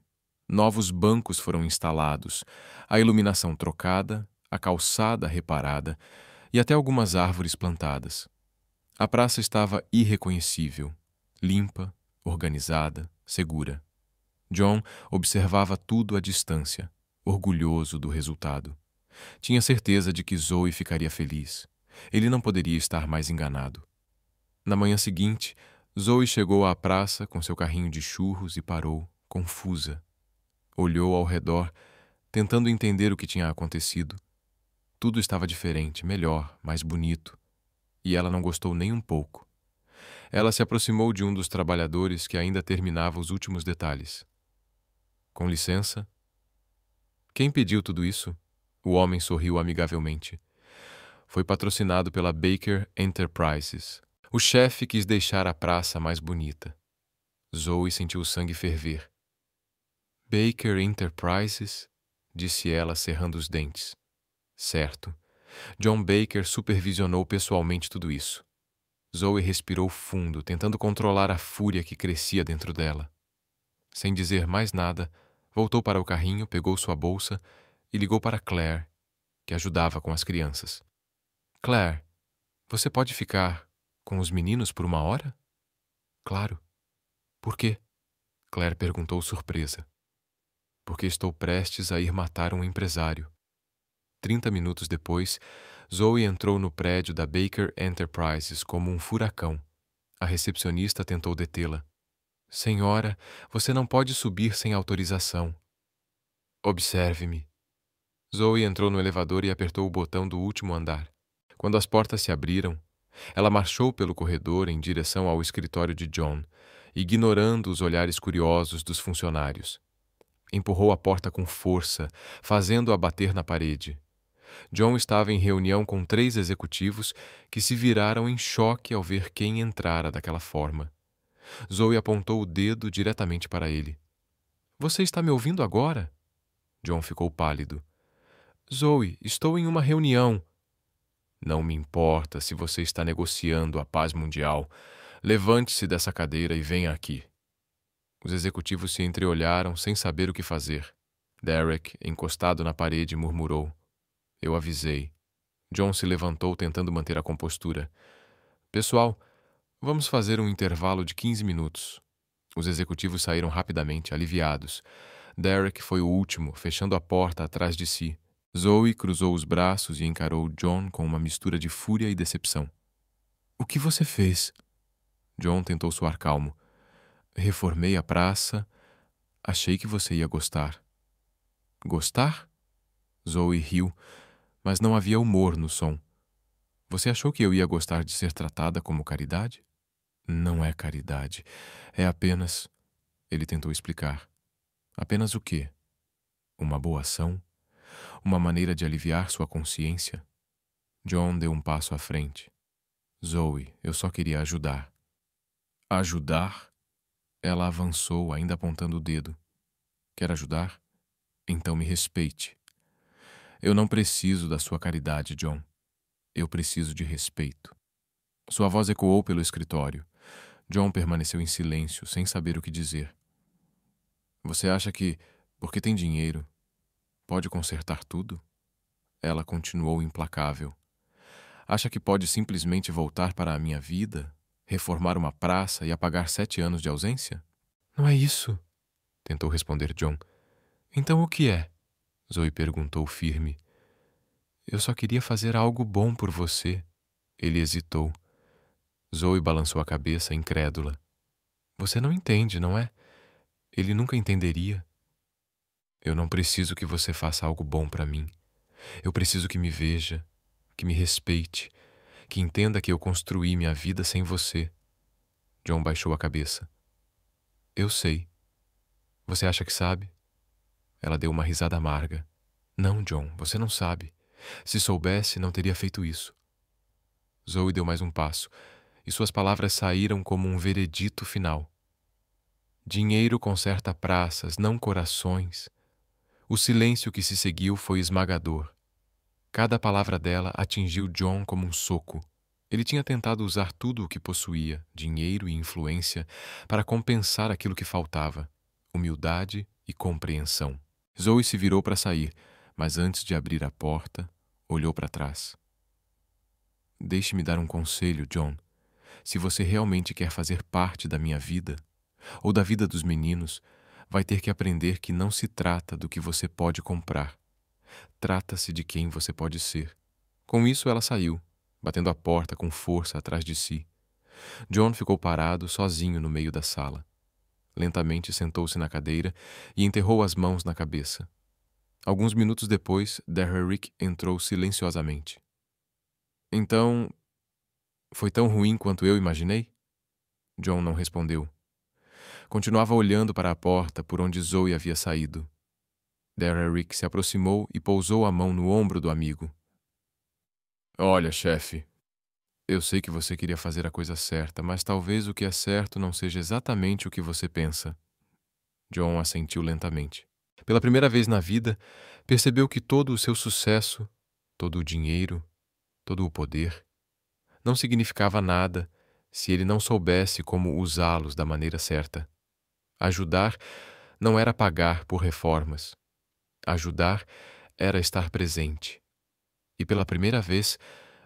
Novos bancos foram instalados, a iluminação trocada, a calçada reparada e até algumas árvores plantadas. A praça estava irreconhecível, limpa, organizada, segura. John observava tudo à distância, orgulhoso do resultado. Tinha certeza de que Zoe ficaria feliz. Ele não poderia estar mais enganado. Na manhã seguinte, Zoe chegou à praça com seu carrinho de churros e parou, confusa. Olhou ao redor, tentando entender o que tinha acontecido. Tudo estava diferente, melhor, mais bonito. E ela não gostou nem um pouco. Ela se aproximou de um dos trabalhadores que ainda terminava os últimos detalhes. Com licença? Quem pediu tudo isso? O homem sorriu amigavelmente. Foi patrocinado pela Baker Enterprises. O chefe quis deixar a praça mais bonita. Zoe sentiu o sangue ferver. Baker Enterprises? Disse ela, cerrando os dentes. Certo. John Baker supervisionou pessoalmente tudo isso. Zoe respirou fundo, tentando controlar a fúria que crescia dentro dela. Sem dizer mais nada, voltou para o carrinho, pegou sua bolsa e ligou para Claire, que ajudava com as crianças. Claire, você pode ficar com os meninos por uma hora? Claro. Por quê? Claire perguntou surpresa. Porque estou prestes a ir matar um empresário. 30 minutos depois, Zoe entrou no prédio da Baker Enterprises como um furacão. A recepcionista tentou detê-la. Senhora, você não pode subir sem autorização. Observe-me. Zoe entrou no elevador e apertou o botão do último andar. Quando as portas se abriram, ela marchou pelo corredor em direção ao escritório de John, ignorando os olhares curiosos dos funcionários. Empurrou a porta com força, fazendo-a bater na parede. John estava em reunião com 3 executivos que se viraram em choque ao ver quem entrara daquela forma. Zoe apontou o dedo diretamente para ele. Você está me ouvindo agora? John ficou pálido. Zoe, estou em uma reunião. Não me importa se você está negociando a paz mundial. Levante-se dessa cadeira e venha aqui. Os executivos se entreolharam sem saber o que fazer. Derek, encostado na parede, murmurou. Eu avisei. John se levantou tentando manter a compostura. Pessoal, vamos fazer um intervalo de 15 minutos. Os executivos saíram rapidamente, aliviados. Derek foi o último, fechando a porta atrás de si. Zoe cruzou os braços e encarou John com uma mistura de fúria e decepção. O que você fez? John tentou soar calmo. Reformei a praça. Achei que você ia gostar. Gostar? Zoe riu, mas não havia humor no som. Você achou que eu ia gostar de ser tratada como caridade? Não é caridade. É apenas... Ele tentou explicar. Apenas o quê? Uma boa ação? Uma maneira de aliviar sua consciência? John deu um passo à frente. Zoe, eu só queria ajudar. Ajudar? Ela avançou, ainda apontando o dedo. Quer ajudar? Então me respeite. Eu não preciso da sua caridade, John. Eu preciso de respeito. Sua voz ecoou pelo escritório. John permaneceu em silêncio, sem saber o que dizer. Você acha que, porque tem dinheiro, pode consertar tudo? Ela continuou implacável. Acha que pode simplesmente voltar para a minha vida, reformar uma praça e apagar 7 anos de ausência? Não é isso, tentou responder John. Então o que é? Zoe perguntou firme. Eu só queria fazer algo bom por você. Ele hesitou. Zoe balançou a cabeça, incrédula. Você não entende, não é? Ele nunca entenderia. Eu não preciso que você faça algo bom para mim. Eu preciso que me veja, que me respeite, que entenda que eu construí minha vida sem você. John baixou a cabeça. Eu sei. Você acha que sabe? Ela deu uma risada amarga. Não, John, você não sabe. Se soubesse, não teria feito isso. Zoe deu mais um passo, e suas palavras saíram como um veredito final. Dinheiro conserta praças, não corações. O silêncio que se seguiu foi esmagador. Cada palavra dela atingiu John como um soco. Ele tinha tentado usar tudo o que possuía, dinheiro e influência, para compensar aquilo que faltava, humildade e compreensão. Zoe se virou para sair, mas antes de abrir a porta, olhou para trás. Deixe-me dar um conselho, John. Se você realmente quer fazer parte da minha vida, ou da vida dos meninos, vai ter que aprender que não se trata do que você pode comprar. Trata-se de quem você pode ser. Com isso, ela saiu, batendo a porta com força atrás de si. John ficou parado, sozinho no meio da sala. Lentamente sentou-se na cadeira e enterrou as mãos na cabeça. Alguns minutos depois, Derrick entrou silenciosamente. Então, foi tão ruim quanto eu imaginei? John não respondeu. Continuava olhando para a porta por onde Zoe havia saído. Derrick se aproximou e pousou a mão no ombro do amigo. Olha, chefe, eu sei que você queria fazer a coisa certa, mas talvez o que é certo não seja exatamente o que você pensa. John assentiu lentamente. Pela primeira vez na vida, percebeu que todo o seu sucesso, todo o dinheiro, todo o poder, não significava nada se ele não soubesse como usá-los da maneira certa. Ajudar não era pagar por reformas. Ajudar era estar presente. E pela primeira vez,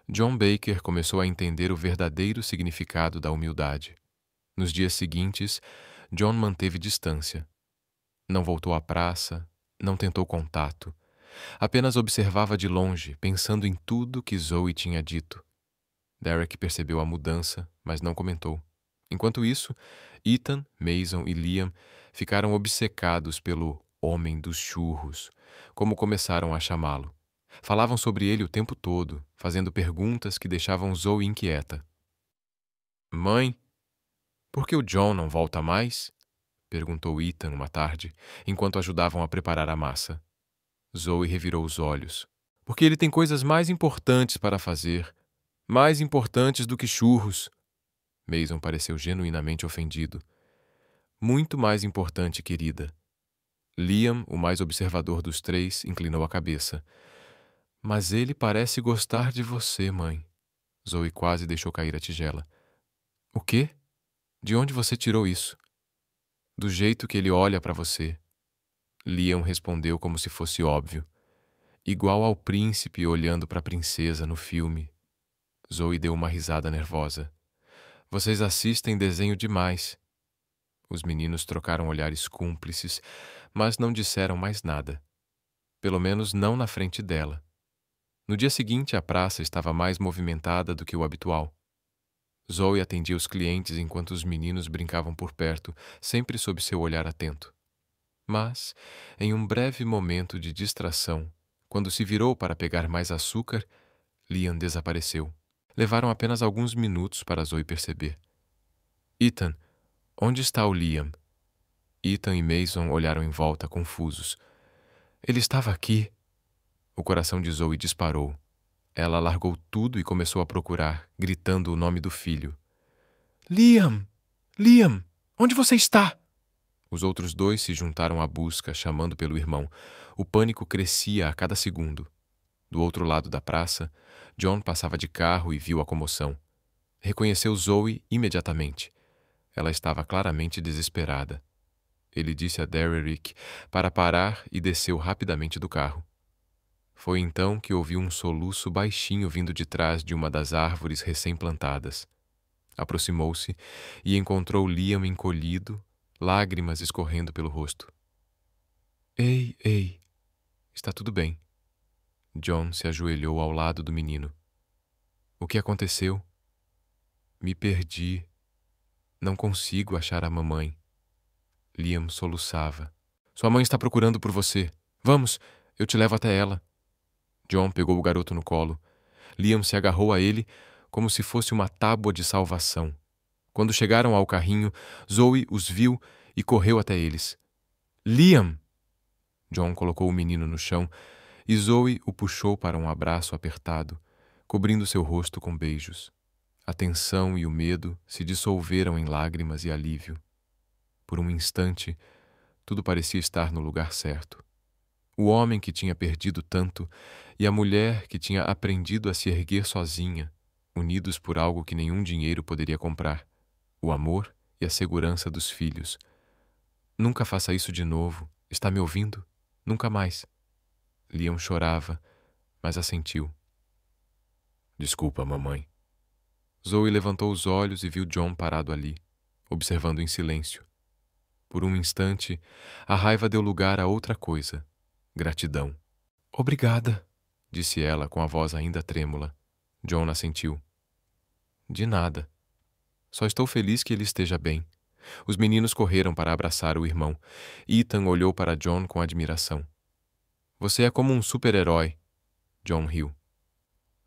John Baker começou a entender o verdadeiro significado da humildade. Nos dias seguintes, John manteve distância. Não voltou à praça, não tentou contato. Apenas observava de longe, pensando em tudo que Zoe tinha dito. Derek percebeu a mudança, mas não comentou. Enquanto isso, Ethan, Mason e Liam ficaram obcecados pelo Homem dos Churros, como começaram a chamá-lo. Falavam sobre ele o tempo todo, fazendo perguntas que deixavam Zoe inquieta. Mãe, por que o John não volta mais? Perguntou Ethan uma tarde, enquanto ajudavam a preparar a massa. Zoe revirou os olhos. Porque ele tem coisas mais importantes para fazer. Mais importantes do que churros. Mason pareceu genuinamente ofendido. Muito mais importante, querida. Liam, o mais observador dos três, inclinou a cabeça. Mas ele parece gostar de você, mãe. Zoe quase deixou cair a tigela. O quê? De onde você tirou isso? Do jeito que ele olha para você. Liam respondeu como se fosse óbvio. Igual ao príncipe olhando para a princesa no filme. Zoe deu uma risada nervosa. Vocês assistem desenho demais. Os meninos trocaram olhares cúmplices, mas não disseram mais nada. Pelo menos não na frente dela. No dia seguinte, a praça estava mais movimentada do que o habitual. Zoe atendia os clientes enquanto os meninos brincavam por perto, sempre sob seu olhar atento. Mas, em um breve momento de distração, quando se virou para pegar mais açúcar, Liam desapareceu. Levaram apenas alguns minutos para Zoe perceber. Ethan, onde está o Liam? Ethan e Mason olharam em volta, confusos. Ele estava aqui. O coração de Zoe disparou. Ela largou tudo e começou a procurar, gritando o nome do filho. Liam! Liam, onde você está? Os outros dois se juntaram à busca, chamando pelo irmão. O pânico crescia a cada segundo. Do outro lado da praça, John passava de carro e viu a comoção. Reconheceu Zoe imediatamente. Ela estava claramente desesperada. Ele disse a Derrick para parar e desceu rapidamente do carro. Foi então que ouviu um soluço baixinho vindo de trás de uma das árvores recém-plantadas. Aproximou-se e encontrou Liam encolhido, lágrimas escorrendo pelo rosto. Ei, ei, está tudo bem. John se ajoelhou ao lado do menino. O que aconteceu? Me perdi. Não consigo achar a mamãe. Liam soluçava. Sua mãe está procurando por você. Vamos, eu te levo até ela. John pegou o garoto no colo. Liam se agarrou a ele como se fosse uma tábua de salvação. Quando chegaram ao carrinho, Zoe os viu e correu até eles. Liam! John colocou o menino no chão e Zoe o puxou para um abraço apertado, cobrindo seu rosto com beijos. A tensão e o medo se dissolveram em lágrimas e alívio. Por um instante, tudo parecia estar no lugar certo. O homem que tinha perdido tanto e a mulher que tinha aprendido a se erguer sozinha, unidos por algo que nenhum dinheiro poderia comprar: o amor e a segurança dos filhos. Nunca faça isso de novo. Está me ouvindo? Nunca mais. Liam chorava, mas assentiu. Desculpa, mamãe. Zoe levantou os olhos e viu John parado ali, observando em silêncio. Por um instante, a raiva deu lugar a outra coisa: gratidão. Obrigada, disse ela com a voz ainda trêmula. John assentiu. De nada. Só estou feliz que ele esteja bem. Os meninos correram para abraçar o irmão. Ethan olhou para John com admiração. Você é como um super-herói. John riu.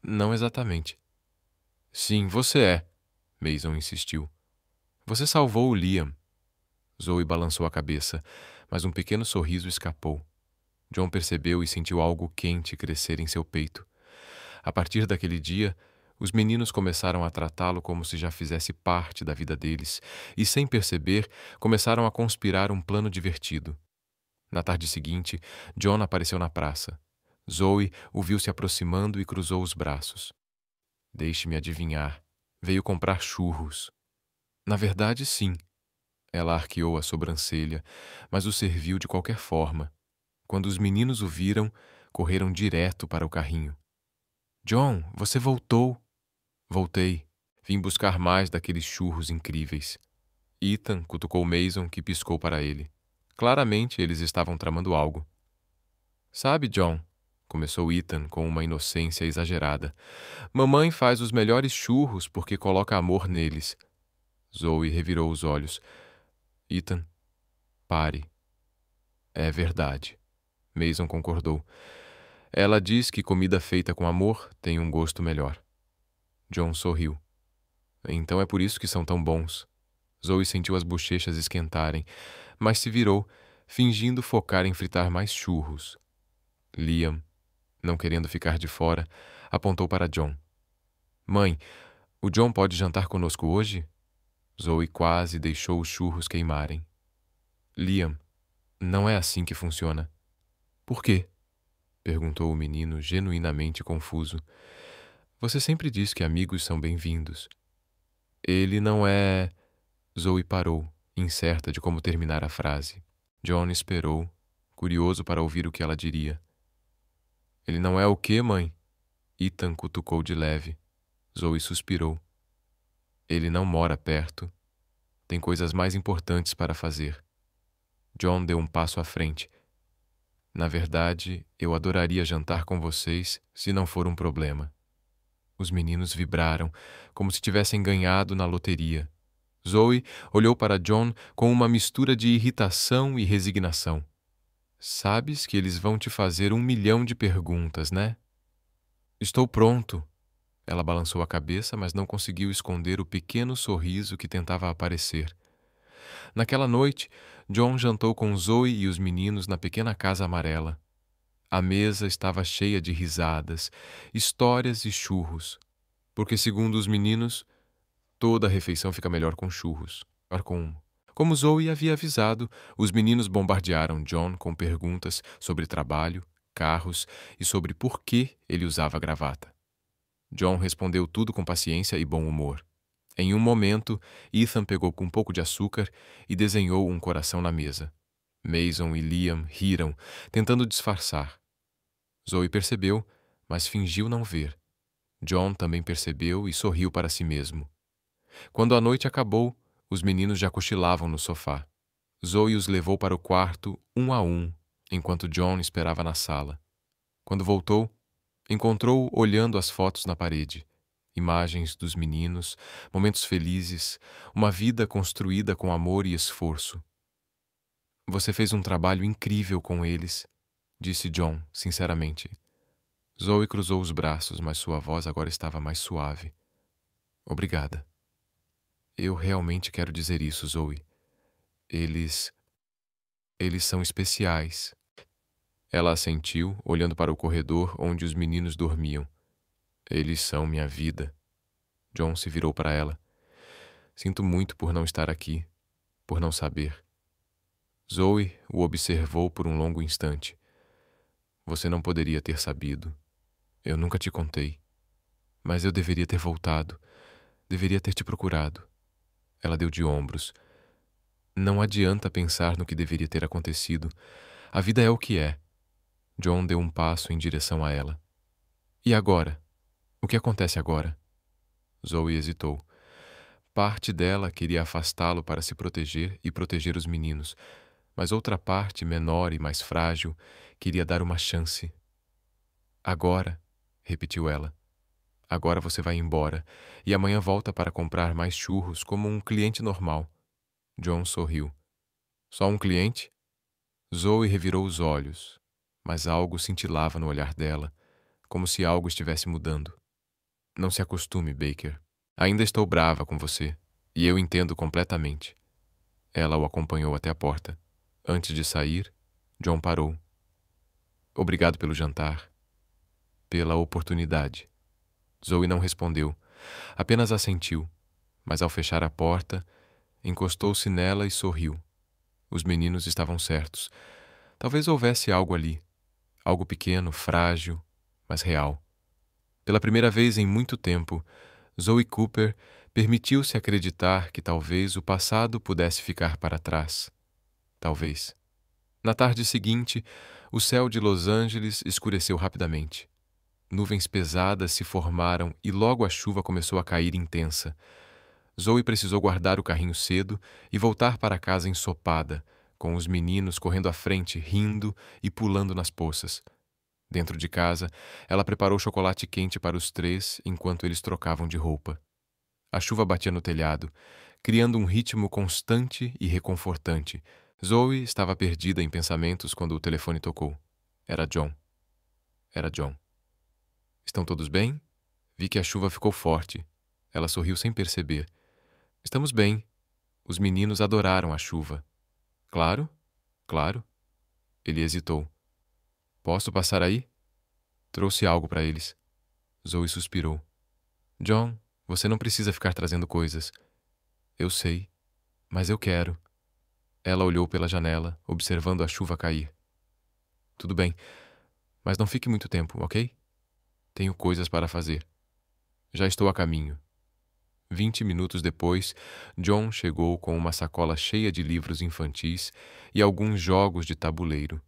Não exatamente. Sim, você é, Mason insistiu. Você salvou o Liam. Zoe balançou a cabeça, mas um pequeno sorriso escapou. John percebeu e sentiu algo quente crescer em seu peito. A partir daquele dia, os meninos começaram a tratá-lo como se já fizesse parte da vida deles e, sem perceber, começaram a conspirar um plano divertido. Na tarde seguinte, John apareceu na praça. Zoe o viu se aproximando e cruzou os braços. Deixe-me adivinhar. Veio comprar churros. Na verdade, sim. Ela arqueou a sobrancelha, mas o serviu de qualquer forma. Quando os meninos o viram, correram direto para o carrinho. John, você voltou. Voltei. Vim buscar mais daqueles churros incríveis. Ethan cutucou Mason, que piscou para ele. Claramente, eles estavam tramando algo. Sabe, John, começou Ethan com uma inocência exagerada, mamãe faz os melhores churros porque coloca amor neles. Zoe revirou os olhos. Ethan, pare. É verdade. Mason concordou. Ela diz que comida feita com amor tem um gosto melhor. John sorriu. Então é por isso que são tão bons. Zoe sentiu as bochechas esquentarem, mas se virou, fingindo focar em fritar mais churros. Liam, não querendo ficar de fora, apontou para John. Mãe, o John pode jantar conosco hoje? Zoe quase deixou os churros queimarem. Liam, não é assim que funciona. Por quê? Perguntou o menino, genuinamente confuso. Você sempre diz que amigos são bem-vindos. Ele não é... Zoe parou, incerta de como terminar a frase. John esperou, curioso para ouvir o que ela diria. Ele não é o quê, mãe? Ethan cutucou de leve. Zoe suspirou. Ele não mora perto. Tem coisas mais importantes para fazer. John deu um passo à frente. Na verdade, eu adoraria jantar com vocês se não for um problema. Os meninos vibraram, como se tivessem ganhado na loteria. Zoe olhou para John com uma mistura de irritação e resignação. Sabes que eles vão te fazer 1 milhão de perguntas, né? Estou pronto. Ela balançou a cabeça, mas não conseguiu esconder o pequeno sorriso que tentava aparecer. Naquela noite, John jantou com Zoe e os meninos na pequena casa amarela. A mesa estava cheia de risadas, histórias e churros, porque, segundo os meninos, toda refeição fica melhor com churros. com... Como Zoe havia avisado, os meninos bombardearam John com perguntas sobre trabalho, carros e sobre por que ele usava gravata. John respondeu tudo com paciência e bom humor. Em um momento, Ethan pegou um pouco de açúcar e desenhou um coração na mesa. Mason e Liam riram, tentando disfarçar. Zoe percebeu, mas fingiu não ver. John também percebeu e sorriu para si mesmo. Quando a noite acabou, os meninos já cochilavam no sofá. Zoe os levou para o quarto, um a um, enquanto John esperava na sala. Quando voltou, encontrou-o olhando as fotos na parede. Imagens dos meninos, momentos felizes, uma vida construída com amor e esforço. Você fez um trabalho incrível com eles, disse John, sinceramente. Zoe cruzou os braços, mas sua voz agora estava mais suave. Obrigada. Eu realmente quero dizer isso, Zoe. Eles são especiais. Ela assentiu, olhando para o corredor onde os meninos dormiam. Eles são minha vida. John se virou para ela. Sinto muito por não estar aqui, por não saber. Zoe o observou por um longo instante. Você não poderia ter sabido. Eu nunca te contei. Mas eu deveria ter voltado. Deveria ter te procurado. Ela deu de ombros. Não adianta pensar no que deveria ter acontecido. A vida é o que é. John deu um passo em direção a ela. E agora? O que acontece agora? Zoe hesitou. Parte dela queria afastá-lo para se proteger e proteger os meninos, mas outra parte, menor e mais frágil, queria dar uma chance. Agora, repetiu ela. Agora você vai embora e amanhã volta para comprar mais churros como um cliente normal. John sorriu. Só um cliente? Zoe revirou os olhos, mas algo cintilava no olhar dela, como se algo estivesse mudando. Não se acostume, Baker. Ainda estou brava com você, e eu entendo completamente. Ela o acompanhou até a porta. Antes de sair, John parou. Obrigado pelo jantar. Pela oportunidade. Zoe não respondeu, apenas assentiu, mas ao fechar a porta, encostou-se nela e sorriu. Os meninos estavam certos. Talvez houvesse algo ali. Algo pequeno, frágil, mas real. Pela primeira vez em muito tempo, Zoe Cooper permitiu-se acreditar que talvez o passado pudesse ficar para trás. Talvez. Na tarde seguinte, o céu de Los Angeles escureceu rapidamente. Nuvens pesadas se formaram e logo a chuva começou a cair intensa. Zoe precisou guardar o carrinho cedo e voltar para casa ensopada, com os meninos correndo à frente, rindo e pulando nas poças. Dentro de casa, ela preparou chocolate quente para os três enquanto eles trocavam de roupa. A chuva batia no telhado, criando um ritmo constante e reconfortante. Zoe estava perdida em pensamentos quando o telefone tocou. Era John. Era John. Estão todos bem? Vi que a chuva ficou forte. Ela sorriu sem perceber. Estamos bem. Os meninos adoraram a chuva. Claro, claro. Ele hesitou. Posso passar aí? Trouxe algo para eles. Zoe suspirou. John, você não precisa ficar trazendo coisas. Eu sei, mas eu quero. Ela olhou pela janela, observando a chuva cair. Tudo bem, mas não fique muito tempo, ok? Tenho coisas para fazer. Já estou a caminho. 20 minutos depois, John chegou com uma sacola cheia de livros infantis e alguns jogos de tabuleiro.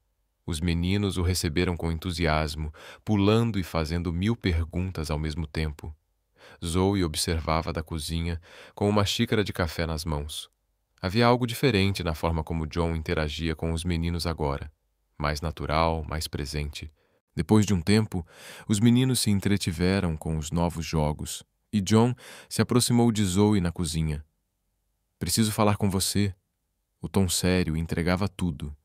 Os meninos o receberam com entusiasmo, pulando e fazendo 1000 perguntas ao mesmo tempo. Zoe observava da cozinha, com uma xícara de café nas mãos. Havia algo diferente na forma como John interagia com os meninos agora. Mais natural, mais presente. Depois de um tempo, os meninos se entretiveram com os novos jogos, e John se aproximou de Zoe na cozinha. Preciso falar com você. O tom sério entregava tudo.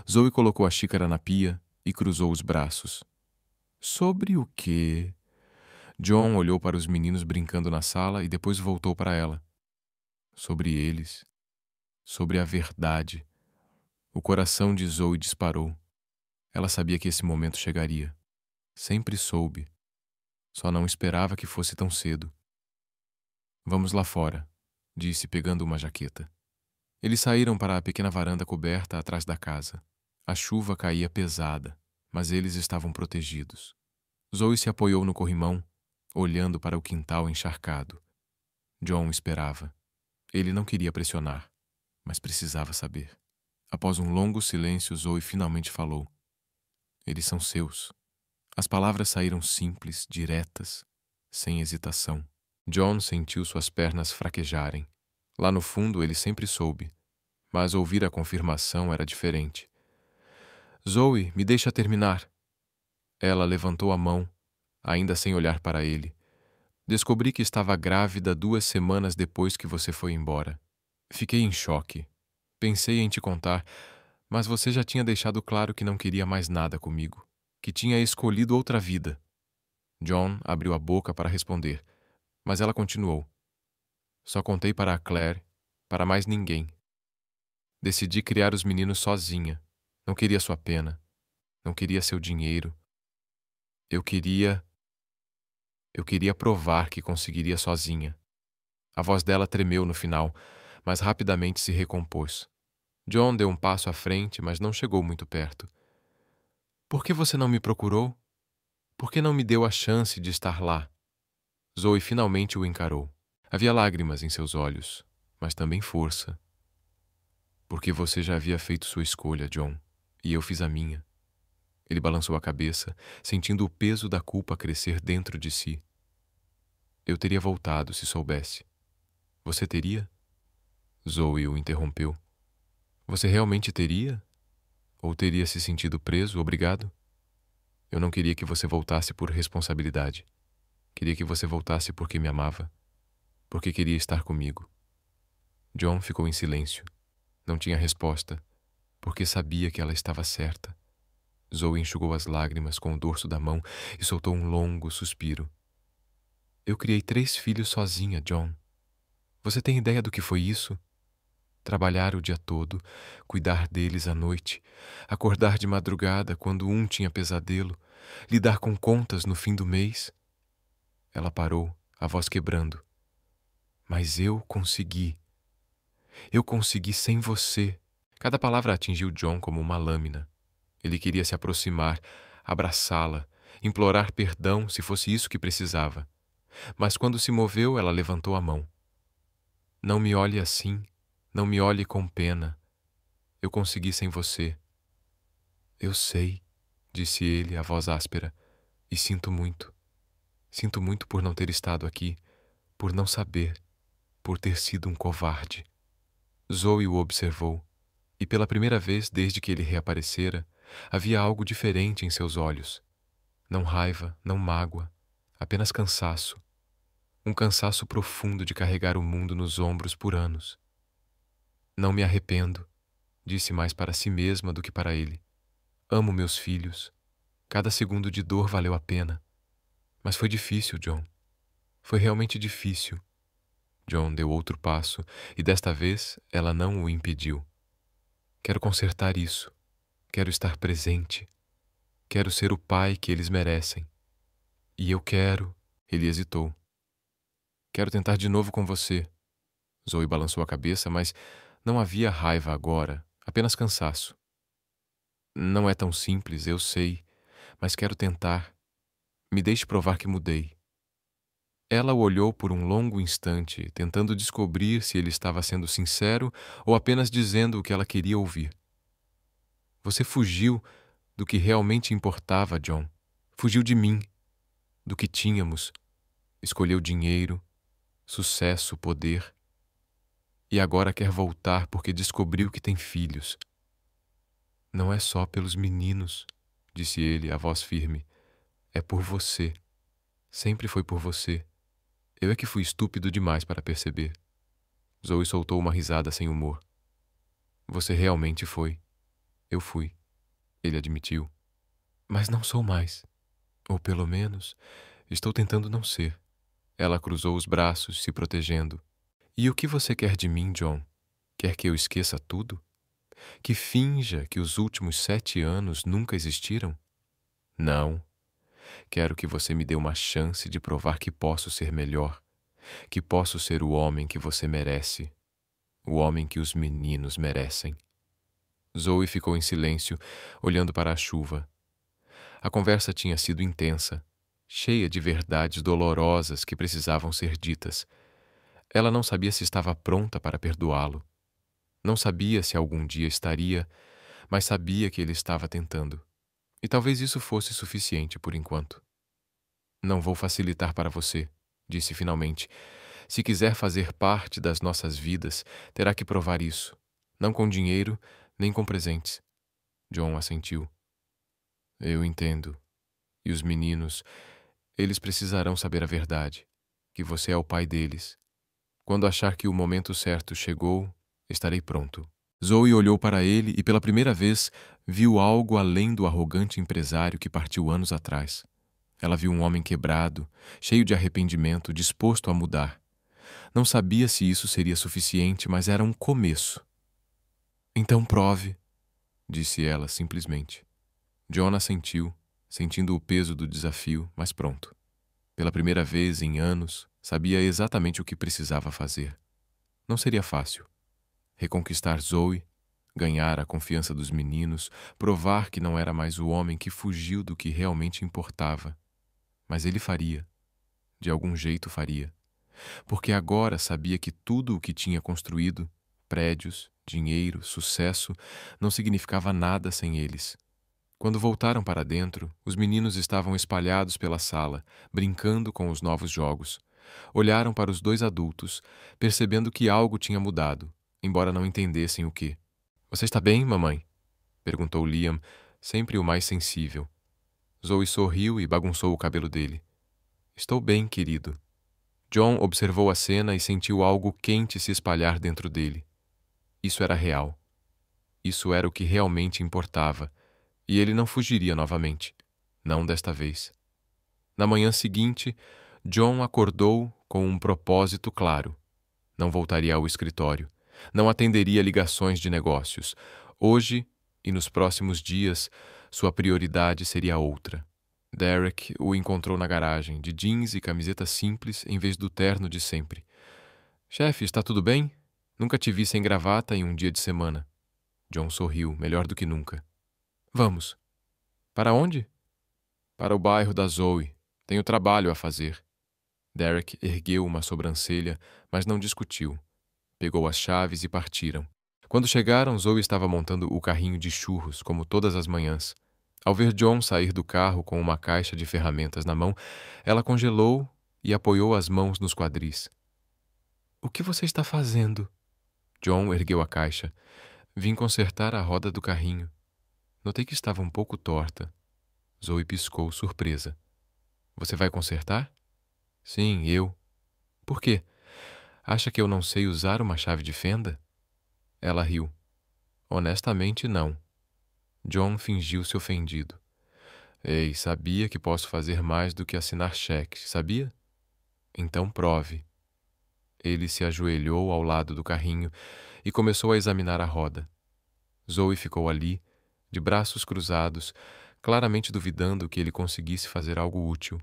Zoe colocou a xícara na pia e cruzou os braços. Sobre o quê? John olhou para os meninos brincando na sala e depois voltou para ela. Sobre eles. Sobre a verdade. O coração de Zoe disparou. Ela sabia que esse momento chegaria. Sempre soube. Só não esperava que fosse tão cedo. Vamos lá fora, disse, pegando uma jaqueta. Eles saíram para a pequena varanda coberta atrás da casa. A chuva caía pesada, mas eles estavam protegidos. Zoe se apoiou no corrimão, olhando para o quintal encharcado. John esperava. Ele não queria pressionar, mas precisava saber. Após um longo silêncio, Zoe finalmente falou. Eles são seus. As palavras saíram simples, diretas, sem hesitação. John sentiu suas pernas fraquejarem. Lá no fundo, ele sempre soube, mas ouvir a confirmação era diferente. Zoe, me deixa terminar. Ela levantou a mão, ainda sem olhar para ele. Descobri que estava grávida 2 semanas depois que você foi embora. Fiquei em choque. Pensei em te contar, mas você já tinha deixado claro que não queria mais nada comigo, que tinha escolhido outra vida. John abriu a boca para responder, mas ela continuou. Só contei para a Claire, para mais ninguém. Decidi criar os meninos sozinha. Não queria sua pena. Não queria seu dinheiro. Eu queria provar que conseguiria sozinha. A voz dela tremeu no final, mas rapidamente se recompôs. John deu um passo à frente, mas não chegou muito perto. Por que você não me procurou? Por que não me deu a chance de estar lá? Zoe finalmente o encarou. Havia lágrimas em seus olhos, mas também força. Porque você já havia feito sua escolha, John, e eu fiz a minha. Ele balançou a cabeça, sentindo o peso da culpa crescer dentro de si. Eu teria voltado se soubesse. Você teria? Zoe o interrompeu. Você realmente teria? Ou teria se sentido preso, obrigado? Eu não queria que você voltasse por responsabilidade. Queria que você voltasse porque me amava. Porque queria estar comigo. John ficou em silêncio. Não tinha resposta, porque sabia que ela estava certa. Zoe enxugou as lágrimas com o dorso da mão e soltou um longo suspiro. Eu criei 3 filhos sozinha, John. Você tem ideia do que foi isso? Trabalhar o dia todo, cuidar deles à noite, acordar de madrugada quando um tinha pesadelo, lidar com contas no fim do mês. Ela parou, a voz quebrando. Mas eu consegui. Eu consegui sem você. Cada palavra atingiu John como uma lâmina. Ele queria se aproximar, abraçá-la, implorar perdão se fosse isso que precisava. Mas quando se moveu, ela levantou a mão. Não me olhe assim, não me olhe com pena. Eu consegui sem você. Eu sei, disse ele, a voz áspera, e sinto muito. Sinto muito por não ter estado aqui, por não saber, por ter sido um covarde. Zoe o observou, e pela primeira vez desde que ele reaparecera, havia algo diferente em seus olhos. Não raiva, não mágoa, apenas cansaço. Um cansaço profundo de carregar o mundo nos ombros por anos. Não me arrependo, disse mais para si mesma do que para ele. Amo meus filhos. Cada segundo de dor valeu a pena. Mas foi difícil, John. Foi realmente difícil. John deu outro passo, e desta vez ela não o impediu. Quero consertar isso. Quero estar presente. Quero ser o pai que eles merecem. E eu quero... Ele hesitou. Quero tentar de novo com você. Zoe balançou a cabeça, mas não havia raiva agora, apenas cansaço. Não é tão simples, eu sei, mas quero tentar. Me deixe provar que mudei. Ela o olhou por um longo instante, tentando descobrir se ele estava sendo sincero ou apenas dizendo o que ela queria ouvir. Você fugiu do que realmente importava, John. Fugiu de mim, do que tínhamos. Escolheu dinheiro, sucesso, poder. E agora quer voltar porque descobriu que tem filhos. Não é só pelos meninos, disse ele, a voz firme. É por você. Sempre foi por você. Eu é que fui estúpido demais para perceber. Zoe soltou uma risada sem humor. Você realmente foi. Eu fui. Ele admitiu. Mas não sou mais. Ou pelo menos, estou tentando não ser. Ela cruzou os braços, se protegendo. E o que você quer de mim, John? Quer que eu esqueça tudo? Que finja que os últimos 7 anos nunca existiram? Não. Quero que você me dê uma chance de provar que posso ser melhor. que posso ser o homem que você merece, o homem que os meninos merecem. Zoe ficou em silêncio, olhando para a chuva. A conversa tinha sido intensa, cheia de verdades dolorosas que precisavam ser ditas. Ela não sabia se estava pronta para perdoá-lo. Não sabia se algum dia estaria, mas sabia que ele estava tentando. E talvez isso fosse suficiente por enquanto. Não vou facilitar para você, disse finalmente. Se quiser fazer parte das nossas vidas, terá que provar isso. Não com dinheiro, nem com presentes. John assentiu. Eu entendo. E os meninos, eles precisarão saber a verdade, que você é o pai deles. Quando achar que o momento certo chegou, estarei pronto. Zoe olhou para ele e pela primeira vez viu algo além do arrogante empresário que partiu anos atrás. Ela viu um homem quebrado, cheio de arrependimento, disposto a mudar. Não sabia se isso seria suficiente, mas era um começo. Então prove, disse ela simplesmente. John assentiu, sentindo o peso do desafio, mas pronto. Pela primeira vez em anos, sabia exatamente o que precisava fazer. Não seria fácil. Reconquistar Zoe, ganhar a confiança dos meninos, provar que não era mais o homem que fugiu do que realmente importava. Mas ele faria. De algum jeito faria. Porque agora sabia que tudo o que tinha construído, prédios, dinheiro, sucesso, não significava nada sem eles. Quando voltaram para dentro, os meninos estavam espalhados pela sala, brincando com os novos jogos. Olharam para os dois adultos, percebendo que algo tinha mudado, embora não entendessem o que. Você está bem, mamãe? Perguntou Liam, sempre o mais sensível. Zoe sorriu e bagunçou o cabelo dele. Estou bem, querido. John observou a cena e sentiu algo quente se espalhar dentro dele. Isso era real. Isso era o que realmente importava, e ele não fugiria novamente. Não desta vez. Na manhã seguinte, John acordou com um propósito claro. Não voltaria ao escritório. Não atenderia ligações de negócios. Hoje e nos próximos dias, sua prioridade seria outra. Derek o encontrou na garagem, de jeans e camiseta simples em vez do terno de sempre. Chefe, está tudo bem? Nunca te vi sem gravata em um dia de semana. John sorriu, melhor do que nunca. Vamos. Para onde? Para o bairro da Zoe. Tenho trabalho a fazer. Derek ergueu uma sobrancelha, mas não discutiu. Pegou as chaves e partiram. Quando chegaram, Zoe estava montando o carrinho de churros, como todas as manhãs. Ao ver John sair do carro com uma caixa de ferramentas na mão, ela congelou e apoiou as mãos nos quadris. — O que você está fazendo? John ergueu a caixa. Vim consertar a roda do carrinho. Notei que estava um pouco torta. Zoe piscou, surpresa. Você vai consertar? Sim, eu. Por quê? Acha que eu não sei usar uma chave de fenda? Ela riu. Honestamente, não. John fingiu-se ofendido. Ei, sabia que posso fazer mais do que assinar cheques, sabia? Então prove. Ele se ajoelhou ao lado do carrinho e começou a examinar a roda. Zoe ficou ali, de braços cruzados, claramente duvidando que ele conseguisse fazer algo útil.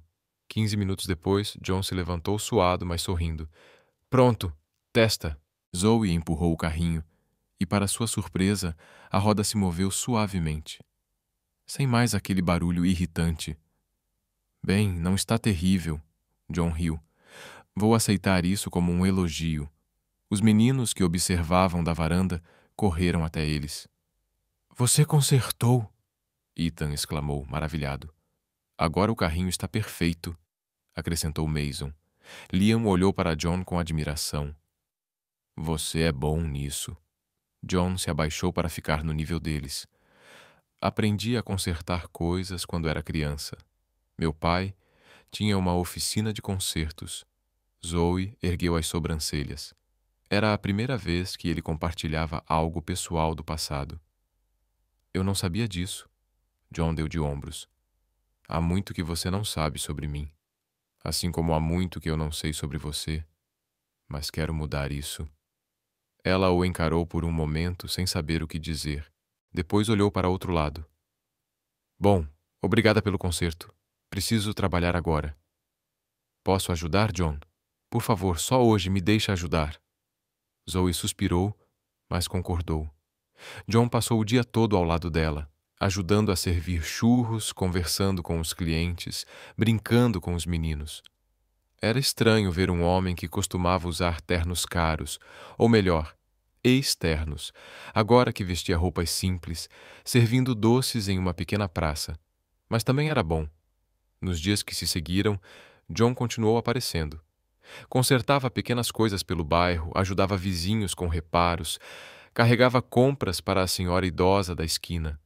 15 minutos depois, John se levantou suado, mas sorrindo. Pronto, testa. Zoe empurrou o carrinho e, para sua surpresa, a roda se moveu suavemente. Sem mais aquele barulho irritante. Bem, não está terrível. John riu. Vou aceitar isso como um elogio. Os meninos que observavam da varanda correram até eles. Você consertou! Ethan exclamou, maravilhado. Agora o carrinho está perfeito, acrescentou Mason. Liam olhou para John com admiração. Você é bom nisso. John se abaixou para ficar no nível deles. Aprendi a consertar coisas quando era criança. Meu pai tinha uma oficina de consertos. Zoe ergueu as sobrancelhas. Era a primeira vez que ele compartilhava algo pessoal do passado. Eu não sabia disso. John deu de ombros. Há muito que você não sabe sobre mim. Assim como há muito que eu não sei sobre você. Mas quero mudar isso. Ela o encarou por um momento sem saber o que dizer. Depois olhou para outro lado. Bom, obrigada pelo conserto. Preciso trabalhar agora. Posso ajudar, John? Por favor, só hoje me deixe ajudar. Zoe suspirou, mas concordou. John passou o dia todo ao lado dela, ajudando a servir churros, conversando com os clientes, brincando com os meninos. Era estranho ver um homem que costumava usar ternos caros, ou melhor, ex-ternos, agora que vestia roupas simples, servindo doces em uma pequena praça. Mas também era bom. Nos dias que se seguiram, John continuou aparecendo. Consertava pequenas coisas pelo bairro, ajudava vizinhos com reparos, carregava compras para a senhora idosa da esquina.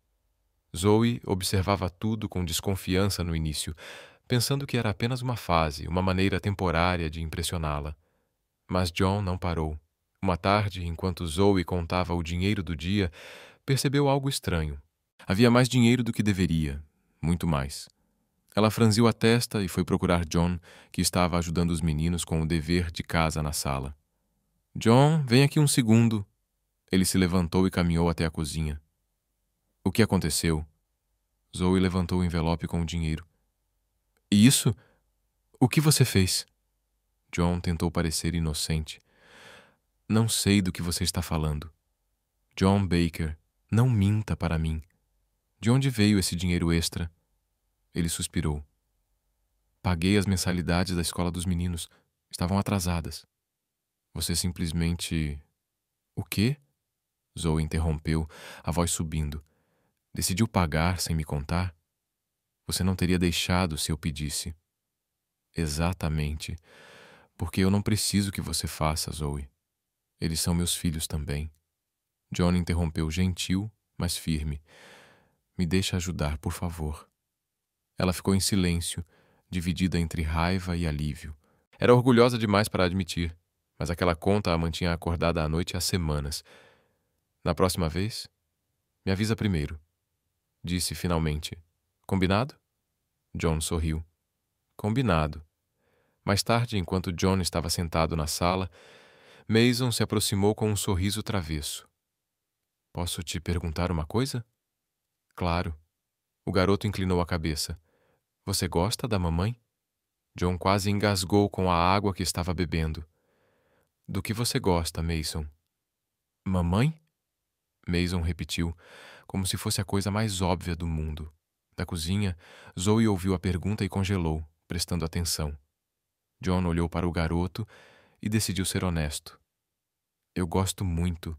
Zoe observava tudo com desconfiança no início, pensando que era apenas uma fase, uma maneira temporária de impressioná-la. Mas John não parou. Uma tarde, enquanto Zoe contava o dinheiro do dia, percebeu algo estranho. Havia mais dinheiro do que deveria, muito mais. Ela franziu a testa e foi procurar John, que estava ajudando os meninos com o dever de casa na sala. John, vem aqui um segundo. Ele se levantou e caminhou até a cozinha. O que aconteceu? Zoe levantou o envelope com o dinheiro. E isso? O que você fez? John tentou parecer inocente. Não sei do que você está falando. John Baker, não minta para mim. De onde veio esse dinheiro extra? Ele suspirou. Paguei as mensalidades da escola dos meninos. Estavam atrasadas. Você simplesmente... O quê? Zoe interrompeu, a voz subindo. Decidiu pagar sem me contar? Você não teria deixado se eu pedisse. Exatamente. Porque eu não preciso que você faça, Zoe. Eles são meus filhos também. John interrompeu gentil, mas firme. Me deixa ajudar, por favor. Ela ficou em silêncio, dividida entre raiva e alívio. Era orgulhosa demais para admitir, mas aquela conta a mantinha acordada à noite há semanas. Na próxima vez, me avisa primeiro, disse finalmente. Combinado? John sorriu. Combinado. Mais tarde, enquanto John estava sentado na sala, Mason se aproximou com um sorriso travesso. Posso te perguntar uma coisa? Claro. O garoto inclinou a cabeça. Você gosta da mamãe? John quase engasgou com a água que estava bebendo. Do que você gosta, Mason? Mamãe? Mason repetiu, como se fosse a coisa mais óbvia do mundo. Da cozinha, Zoe ouviu a pergunta e congelou, prestando atenção. John olhou para o garoto e decidiu ser honesto. Eu gosto muito.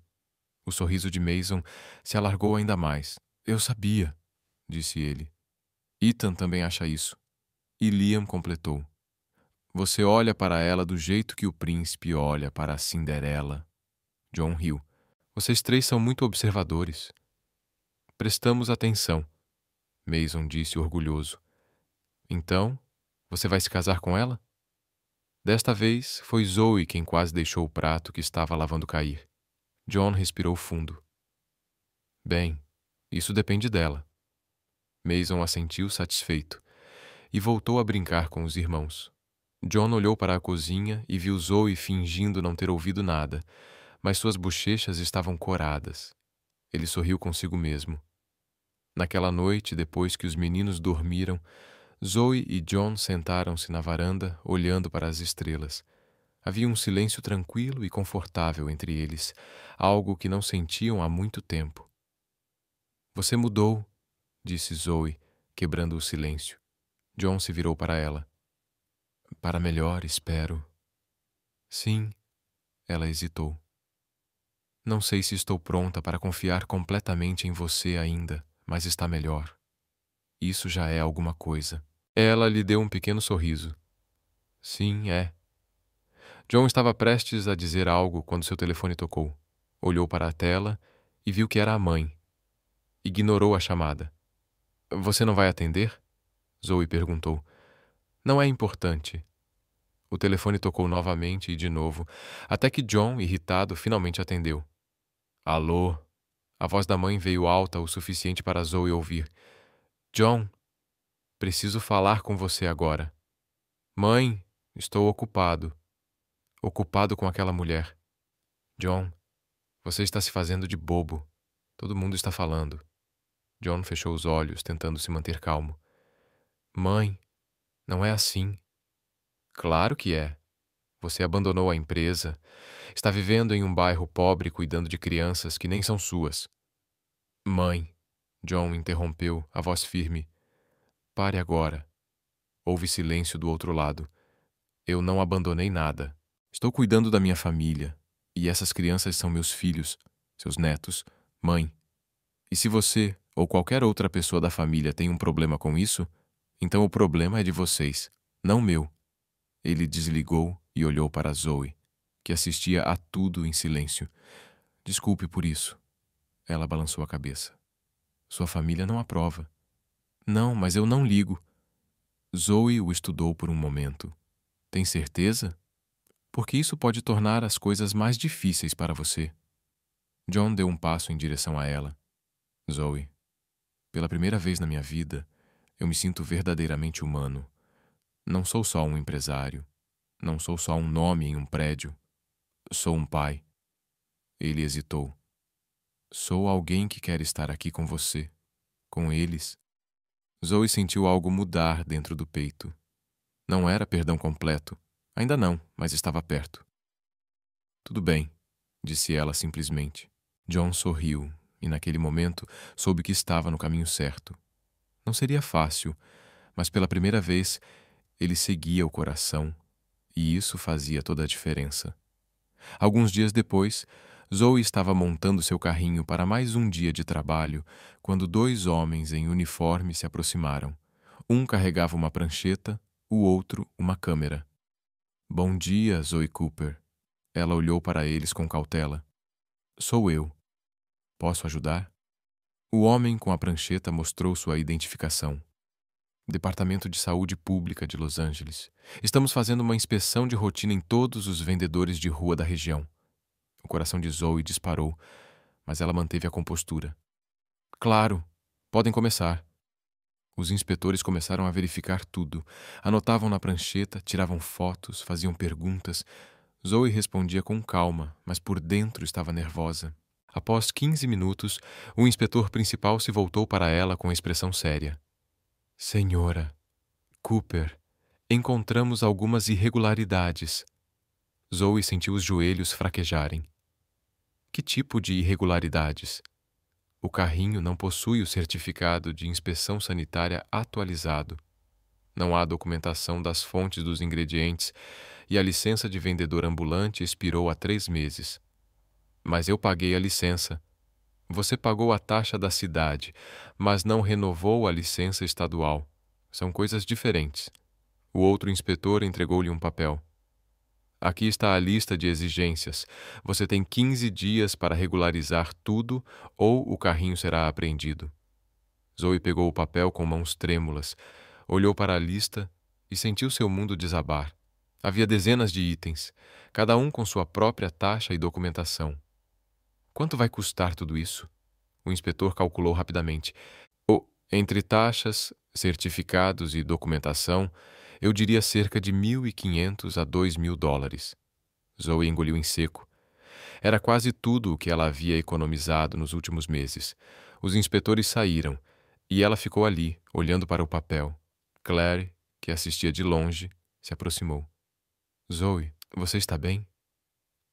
O sorriso de Mason se alargou ainda mais. Eu sabia, disse ele. Ethan também acha isso. E Liam completou. Você olha para ela do jeito que o príncipe olha para a Cinderela. John riu. Vocês três são muito observadores. Prestamos atenção, Mason disse orgulhoso. Então, você vai se casar com ela? Desta vez, foi Zoe quem quase deixou o prato que estava lavando cair. John respirou fundo. Bem, isso depende dela. Mason assentiu satisfeito e voltou a brincar com os irmãos. John olhou para a cozinha e viu Zoe fingindo não ter ouvido nada, mas suas bochechas estavam coradas. Ele sorriu consigo mesmo. Naquela noite, depois que os meninos dormiram, Zoe e John sentaram-se na varanda, olhando para as estrelas. Havia um silêncio tranquilo e confortável entre eles, algo que não sentiam há muito tempo. Você mudou, disse Zoe, quebrando o silêncio. John se virou para ela. Para melhor, espero. Sim, ela hesitou. Não sei se estou pronta para confiar completamente em você ainda, mas está melhor. Isso já é alguma coisa. Ela lhe deu um pequeno sorriso. Sim, é. John estava prestes a dizer algo quando seu telefone tocou. Olhou para a tela e viu que era a mãe. Ignorou a chamada. Você não vai atender? Zoe perguntou. Não é importante. O telefone tocou novamente e de novo, até que John, irritado, finalmente atendeu. Alô? A voz da mãe veio alta o suficiente para Zoe ouvir. John, preciso falar com você agora. Mãe, estou ocupado. Ocupado com aquela mulher. John, você está se fazendo de bobo. Todo mundo está falando. John fechou os olhos, tentando se manter calmo. Mãe, não é assim. Claro que é. Você abandonou a empresa, está vivendo em um bairro pobre cuidando de crianças que nem são suas. Mãe, John interrompeu, a voz firme. Pare agora. Houve silêncio do outro lado. Eu não abandonei nada. Estou cuidando da minha família. E essas crianças são meus filhos, seus netos, mãe. E se você ou qualquer outra pessoa da família tem um problema com isso, então o problema é de vocês, não meu. Ele desligou e olhou para Zoe, que assistia a tudo em silêncio. Desculpe por isso. Ela balançou a cabeça. Sua família não aprova. Não, mas eu não ligo. Zoe o estudou por um momento. Tem certeza? Porque isso pode tornar as coisas mais difíceis para você. John deu um passo em direção a ela. Zoe, pela primeira vez na minha vida, eu me sinto verdadeiramente humano. Não sou só um empresário. Não sou só um nome em um prédio. Sou um pai. Ele hesitou. Sou alguém que quer estar aqui com você, com eles. Zoe sentiu algo mudar dentro do peito. Não era perdão completo. Ainda não, mas estava perto. Tudo bem, disse ela simplesmente. John sorriu e, naquele momento, soube que estava no caminho certo. Não seria fácil, mas pela primeira vez ele seguia o coração, e isso fazia toda a diferença. Alguns dias depois, Zoe estava montando seu carrinho para mais um dia de trabalho quando dois homens em uniforme se aproximaram. Um carregava uma prancheta, o outro uma câmera. Bom dia, Zoe Cooper. Ela olhou para eles com cautela. Sou eu. Posso ajudar? O homem com a prancheta mostrou sua identificação. Departamento de Saúde Pública de Los Angeles. Estamos fazendo uma inspeção de rotina em todos os vendedores de rua da região. O coração de Zoe disparou, mas ela manteve a compostura. Claro, podem começar. Os inspetores começaram a verificar tudo. Anotavam na prancheta, tiravam fotos, faziam perguntas. Zoe respondia com calma, mas por dentro estava nervosa. Após 15 minutos, o inspetor principal se voltou para ela com expressão séria. Senhora, Cooper, encontramos algumas irregularidades. Zoe sentiu os joelhos fraquejarem. Que tipo de irregularidades? O carrinho não possui o certificado de inspeção sanitária atualizado. Não há documentação das fontes dos ingredientes e a licença de vendedor ambulante expirou há 3 meses. Mas eu paguei a licença. Você pagou a taxa da cidade, mas não renovou a licença estadual. São coisas diferentes. O outro inspetor entregou-lhe um papel. Aqui está a lista de exigências. Você tem 15 dias para regularizar tudo ou o carrinho será apreendido. Zoe pegou o papel com mãos trêmulas, olhou para a lista e sentiu seu mundo desabar. Havia dezenas de itens, cada um com sua própria taxa e documentação. Quanto vai custar tudo isso? O inspetor calculou rapidamente. Entre taxas, certificados e documentação, eu diria cerca de $1.500 a $2.000. Zoe engoliu em seco. Era quase tudo o que ela havia economizado nos últimos meses. Os inspetores saíram, e ela ficou ali, olhando para o papel. Claire, que assistia de longe, se aproximou. Zoe, você está bem?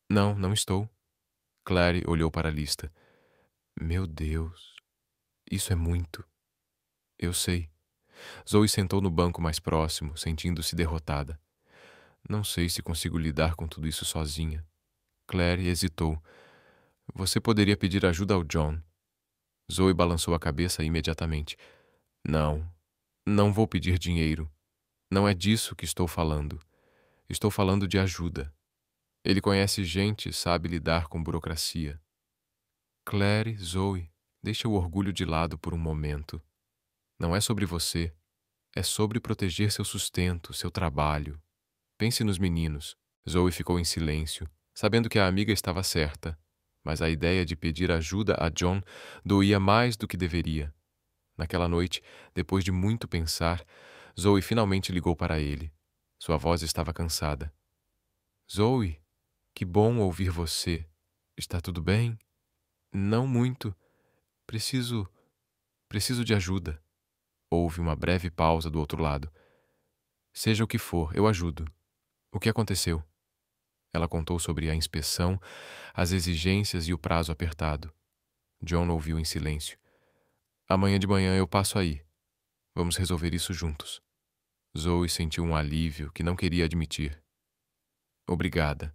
Não, não estou. Claire olhou para a lista. Meu Deus, isso é muito. Eu sei. Zoe sentou no banco mais próximo, sentindo-se derrotada. Não sei se consigo lidar com tudo isso sozinha. Claire hesitou. Você poderia pedir ajuda ao John. Zoe balançou a cabeça imediatamente. Não, não vou pedir dinheiro. Não é disso que estou falando. Estou falando de ajuda. Ele conhece gente, sabe lidar com burocracia. Claire, Zoe, deixe o orgulho de lado por um momento. Não é sobre você. É sobre proteger seu sustento, seu trabalho. Pense nos meninos. Zoe ficou em silêncio, sabendo que a amiga estava certa, mas a ideia de pedir ajuda a John doía mais do que deveria. Naquela noite, depois de muito pensar, Zoe finalmente ligou para ele. Sua voz estava cansada. Zoe, que bom ouvir você. Está tudo bem? Não muito. Preciso de ajuda. Houve uma breve pausa do outro lado. Seja o que for, eu ajudo. O que aconteceu? Ela contou sobre a inspeção, as exigências e o prazo apertado. John ouviu em silêncio. Amanhã de manhã eu passo aí. Vamos resolver isso juntos. Zoe sentiu um alívio que não queria admitir. Obrigada.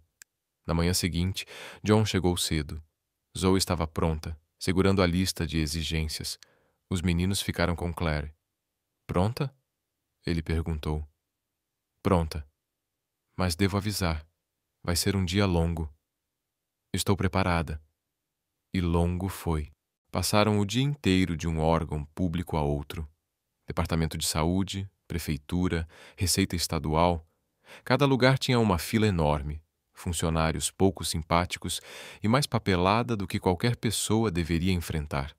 Na manhã seguinte, John chegou cedo. Zoe estava pronta, segurando a lista de exigências. Os meninos ficaram com Claire. Pronta? Ele perguntou. Pronta. Mas devo avisar. Vai ser um dia longo. Estou preparada. E longo foi. Passaram o dia inteiro de um órgão público a outro. Departamento de Saúde, Prefeitura, Receita Estadual. Cada lugar tinha uma fila enorme, funcionários pouco simpáticos e mais papelada do que qualquer pessoa deveria enfrentar.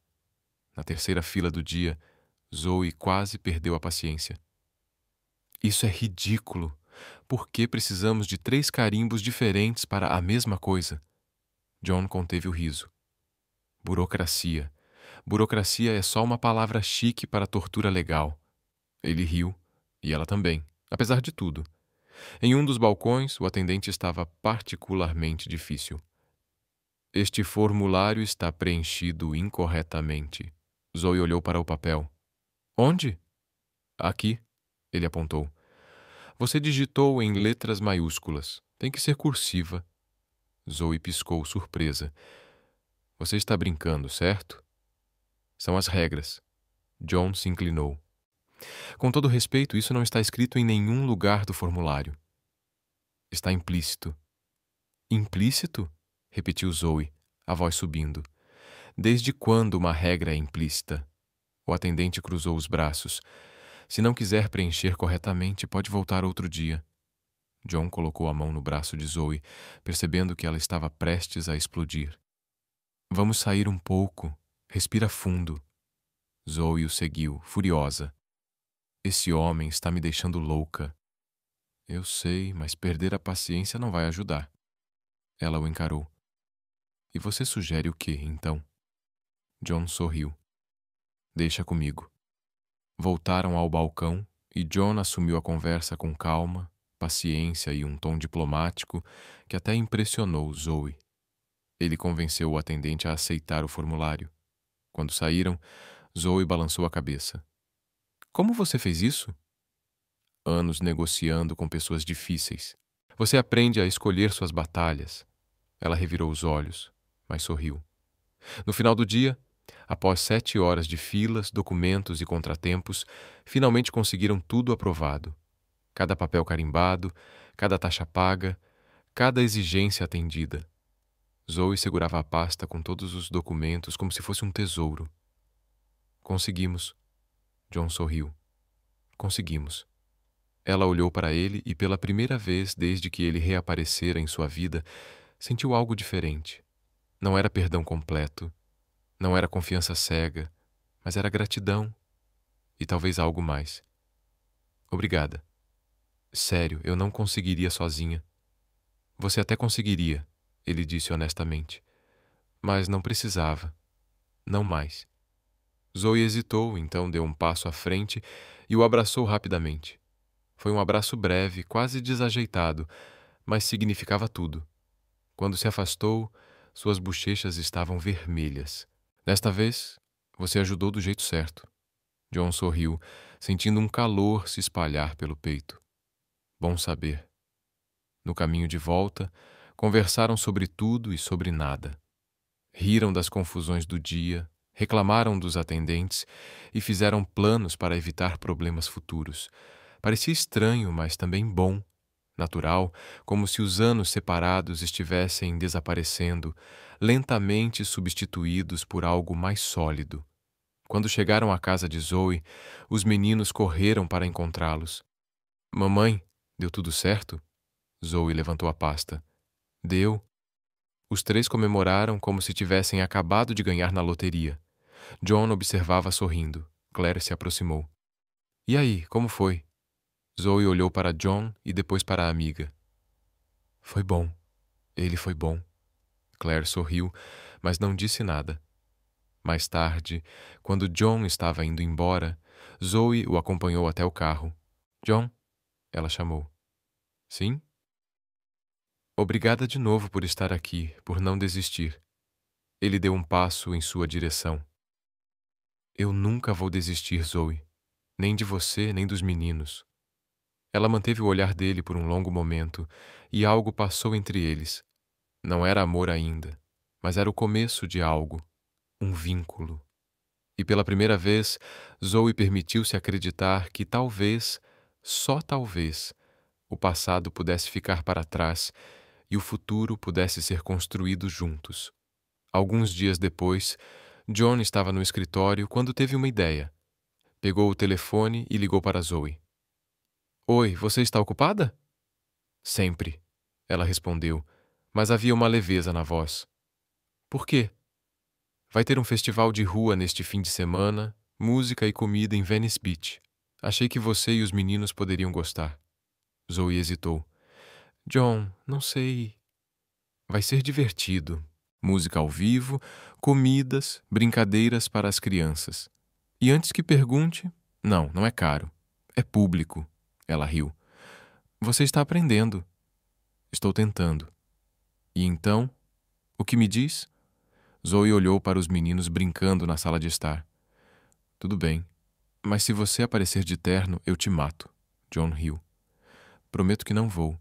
Na terceira fila do dia, Zoe quase perdeu a paciência. Isso é ridículo. Por que precisamos de 3 carimbos diferentes para a mesma coisa? John conteve o riso. Burocracia. Burocracia é só uma palavra chique para tortura legal. Ele riu, e ela também, apesar de tudo. Em um dos balcões, o atendente estava particularmente difícil. Este formulário está preenchido incorretamente. Zoe olhou para o papel. Onde? Aqui, ele apontou. Você digitou em letras maiúsculas. Tem que ser cursiva. Zoe piscou, surpresa. Você está brincando, certo? São as regras. John se inclinou. Com todo respeito, isso não está escrito em nenhum lugar do formulário. Está implícito. Implícito? Repetiu Zoe, a voz subindo. Desde quando uma regra é implícita? O atendente cruzou os braços. Se não quiser preencher corretamente, pode voltar outro dia. John colocou a mão no braço de Zoe, percebendo que ela estava prestes a explodir. Vamos sair um pouco. Respira fundo. Zoe o seguiu, furiosa. Esse homem está me deixando louca. Eu sei, mas perder a paciência não vai ajudar. Ela o encarou. E você sugere o quê, então? John sorriu. Deixa comigo. Voltaram ao balcão e John assumiu a conversa com calma, paciência e um tom diplomático que até impressionou Zoe. Ele convenceu o atendente a aceitar o formulário. Quando saíram, Zoe balançou a cabeça. Como você fez isso? Anos negociando com pessoas difíceis. Você aprende a escolher suas batalhas. Ela revirou os olhos, mas sorriu. No final do dia, após 7 horas de filas, documentos e contratempos, finalmente conseguiram tudo aprovado. Cada papel carimbado, cada taxa paga, cada exigência atendida. Zoe segurava a pasta com todos os documentos como se fosse um tesouro. Conseguimos. John sorriu. Conseguimos. Ela olhou para ele e, pela primeira vez desde que ele reaparecera em sua vida, sentiu algo diferente. Não era perdão completo, não era confiança cega, mas era gratidão e talvez algo mais. Obrigada. Sério, eu não conseguiria sozinha. Você até conseguiria, ele disse honestamente. Mas não precisava. Não mais. Zoe hesitou, então deu um passo à frente e o abraçou rapidamente. Foi um abraço breve, quase desajeitado, mas significava tudo. Quando se afastou, suas bochechas estavam vermelhas. Desta vez, você ajudou do jeito certo. John sorriu, sentindo um calor se espalhar pelo peito. Bom saber. No caminho de volta, conversaram sobre tudo e sobre nada. Riram das confusões do dia, reclamaram dos atendentes e fizeram planos para evitar problemas futuros. Parecia estranho, mas também bom, natural, como se os anos separados estivessem desaparecendo, lentamente substituídos por algo mais sólido. Quando chegaram à casa de Zoe, os meninos correram para encontrá-los. Mamãe, deu tudo certo? Zoe levantou a pasta. Deu. Os 3 comemoraram como se tivessem acabado de ganhar na loteria. John observava sorrindo. Claire se aproximou. E aí, como foi? Zoe olhou para John e depois para a amiga. Foi bom. Ele foi bom. Claire sorriu, mas não disse nada. Mais tarde, quando John estava indo embora, Zoe o acompanhou até o carro. John? Ela chamou. Sim? Obrigada de novo por estar aqui, por não desistir. Ele deu um passo em sua direção. Eu nunca vou desistir, Zoe. Nem de você, nem dos meninos. Ela manteve o olhar dele por um longo momento, e algo passou entre eles. Não era amor ainda, mas era o começo de algo, um vínculo. E pela primeira vez, Zoe permitiu-se acreditar que talvez, só talvez, o passado pudesse ficar para trás e o futuro pudesse ser construído juntos. Alguns dias depois, John estava no escritório quando teve uma ideia. Pegou o telefone e ligou para Zoe. Oi, você está ocupada? Sempre, ela respondeu, mas havia uma leveza na voz. Por quê? Vai ter um festival de rua neste fim de semana, música e comida em Venice Beach. Achei que você e os meninos poderiam gostar. Zoe hesitou. John, não sei. Vai ser divertido. Música ao vivo, comidas, brincadeiras para as crianças. E antes que pergunte, não é caro. É público. Ela riu. Você está aprendendo. Estou tentando. E então, o que me diz? Zoe olhou para os meninos brincando na sala de estar. Tudo bem, mas se você aparecer de terno, eu te mato. John riu. Prometo que não vou.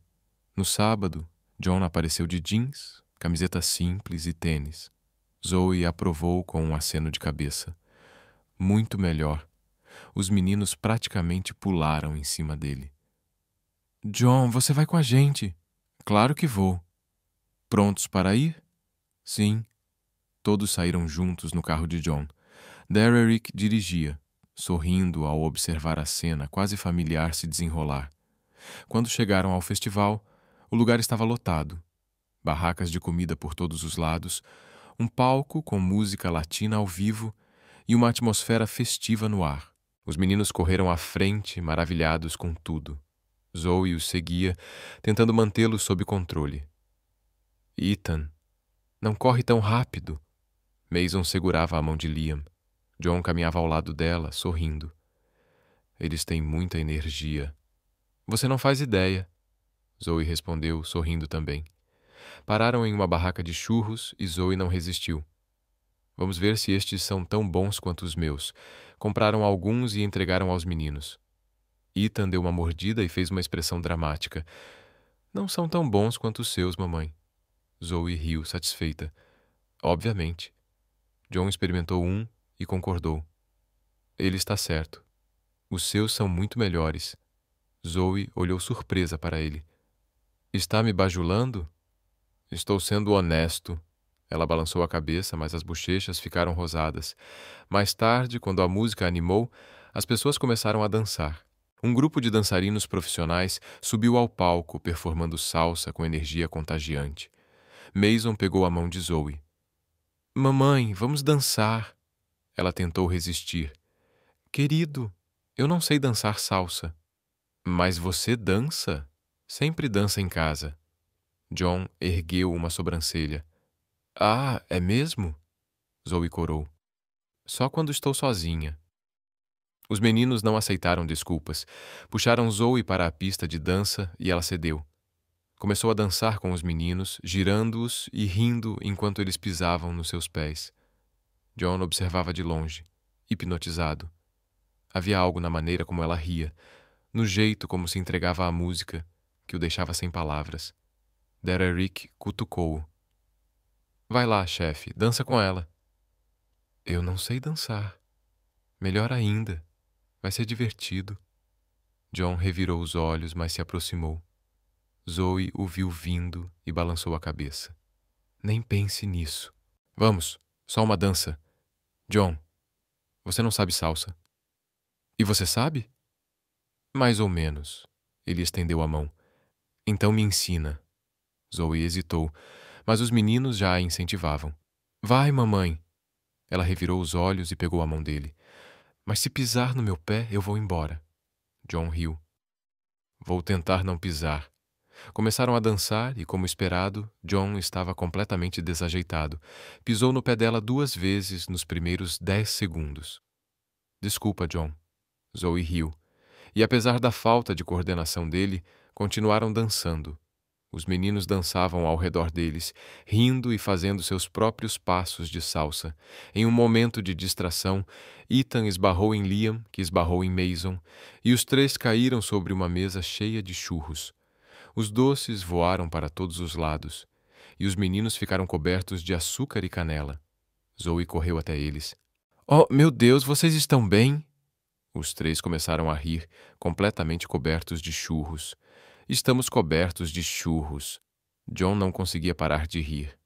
No sábado, John apareceu de jeans, camiseta simples e tênis. Zoe aprovou com um aceno de cabeça. Muito melhor. Os meninos praticamente pularam em cima dele. John, você vai com a gente. Claro que vou. Prontos para ir? Sim. Todos saíram juntos no carro de John. Derrick dirigia, sorrindo ao observar a cena quase familiar se desenrolar. Quando chegaram ao festival, o lugar estava lotado. Barracas de comida por todos os lados, um palco com música latina ao vivo e uma atmosfera festiva no ar. Os meninos correram à frente, maravilhados com tudo. Zoe os seguia, tentando mantê-los sob controle. Ethan, não corre tão rápido. Mason segurava a mão de Liam. John caminhava ao lado dela, sorrindo. Eles têm muita energia. Você não faz ideia. Zoe respondeu, sorrindo também. Pararam em uma barraca de churros e Zoe não resistiu. Vamos ver se estes são tão bons quanto os meus. Compraram alguns e entregaram aos meninos. Ethan deu uma mordida e fez uma expressão dramática. Não são tão bons quanto os seus, mamãe. Zoe riu, satisfeita. Obviamente. John experimentou um e concordou. Ele está certo. Os seus são muito melhores. Zoe olhou surpresa para ele. Está me bajulando? Estou sendo honesto. Ela balançou a cabeça, mas as bochechas ficaram rosadas. Mais tarde, quando a música animou, as pessoas começaram a dançar. Um grupo de dançarinos profissionais subiu ao palco, performando salsa com energia contagiante. Mason pegou a mão de Zoe. Mamãe, vamos dançar. Ela tentou resistir. Querido, eu não sei dançar salsa. Mas você dança? Sempre dança em casa. John ergueu uma sobrancelha. Ah, é mesmo? Zoe corou. Só quando estou sozinha. Os meninos não aceitaram desculpas. Puxaram Zoe para a pista de dança e ela cedeu. Começou a dançar com os meninos, girando-os e rindo enquanto eles pisavam nos seus pés. John observava de longe, hipnotizado. Havia algo na maneira como ela ria, no jeito como se entregava à música, que o deixava sem palavras. Derrick cutucou-o. Vai lá, chefe, dança com ela. Eu não sei dançar. Melhor ainda. Vai ser divertido. John revirou os olhos, mas se aproximou. Zoe o viu vindo e balançou a cabeça. Nem pense nisso. Vamos, só uma dança. John, você não sabe salsa. E você sabe? Mais ou menos. Ele estendeu a mão. Então me ensina. Zoe hesitou, mas os meninos já a incentivavam. Vai, mamãe. Ela revirou os olhos e pegou a mão dele. Mas se pisar no meu pé, eu vou embora. John riu. Vou tentar não pisar. Começaram a dançar e, como esperado, John estava completamente desajeitado. Pisou no pé dela 2 vezes nos primeiros 10 segundos. Desculpa, John. Zoe riu. E apesar da falta de coordenação dele, continuaram dançando. Os meninos dançavam ao redor deles, rindo e fazendo seus próprios passos de salsa. Em um momento de distração, Ethan esbarrou em Liam, que esbarrou em Mason, e os três caíram sobre uma mesa cheia de churros. Os doces voaram para todos os lados, e os meninos ficaram cobertos de açúcar e canela. Zoe correu até eles. "Oh, meu Deus, vocês estão bem?" Os três começaram a rir, completamente cobertos de churros. "Estamos cobertos de churros." John não conseguia parar de rir.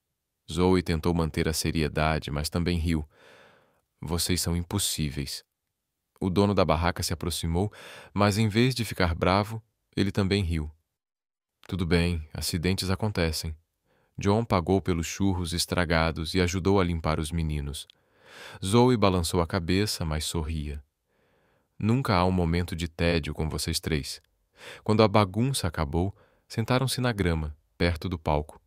Zoe tentou manter a seriedade, mas também riu. "Vocês são impossíveis." O dono da barraca se aproximou, mas em vez de ficar bravo, ele também riu. "Tudo bem, acidentes acontecem." John pagou pelos churros estragados e ajudou a limpar os meninos. Zoe balançou a cabeça, mas sorria. "Nunca há um momento de tédio com vocês três." Quando a bagunça acabou, sentaram-se na grama, perto do palco.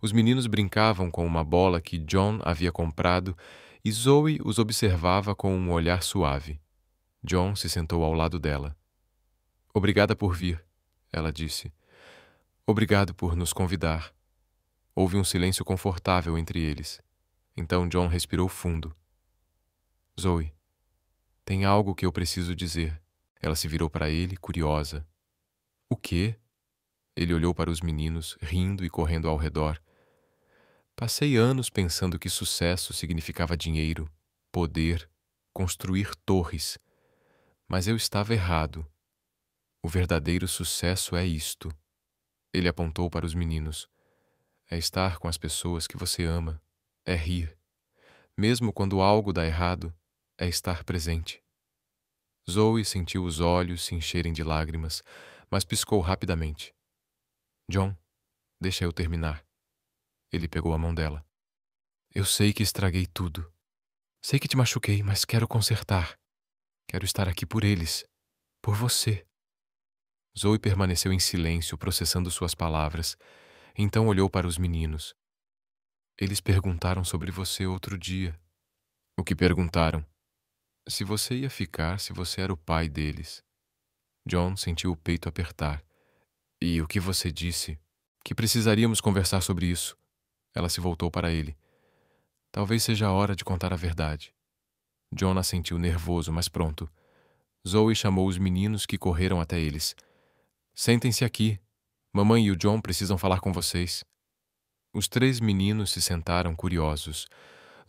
Os meninos brincavam com uma bola que John havia comprado e Zoe os observava com um olhar suave. John se sentou ao lado dela. "Obrigada por vir," ela disse. "Obrigado por nos convidar." Houve um silêncio confortável entre eles. Então John respirou fundo. "Zoe, tem algo que eu preciso dizer." Ela se virou para ele, curiosa. "O quê?" Ele olhou para os meninos, rindo e correndo ao redor. "Passei anos pensando que sucesso significava dinheiro, poder, construir torres. Mas eu estava errado. O verdadeiro sucesso é isto." Ele apontou para os meninos. "É estar com as pessoas que você ama. É rir. Mesmo quando algo dá errado, é estar presente." Zoe sentiu os olhos se encherem de lágrimas, mas piscou rapidamente. "John, deixa eu terminar." Ele pegou a mão dela. "Eu sei que estraguei tudo. Sei que te machuquei, mas quero consertar. Quero estar aqui por eles. Por você." Zoe permaneceu em silêncio, processando suas palavras. Então olhou para os meninos. "Eles perguntaram sobre você outro dia." "O que perguntaram?" "Se você ia ficar, se você era o pai deles." John sentiu o peito apertar. "E o que você disse?" "Que precisaríamos conversar sobre isso." Ela se voltou para ele. "Talvez seja a hora de contar a verdade." John assentiu nervoso, mas pronto. Zoe chamou os meninos que correram até eles. "Sentem-se aqui. Mamãe e o John precisam falar com vocês." Os três meninos se sentaram curiosos.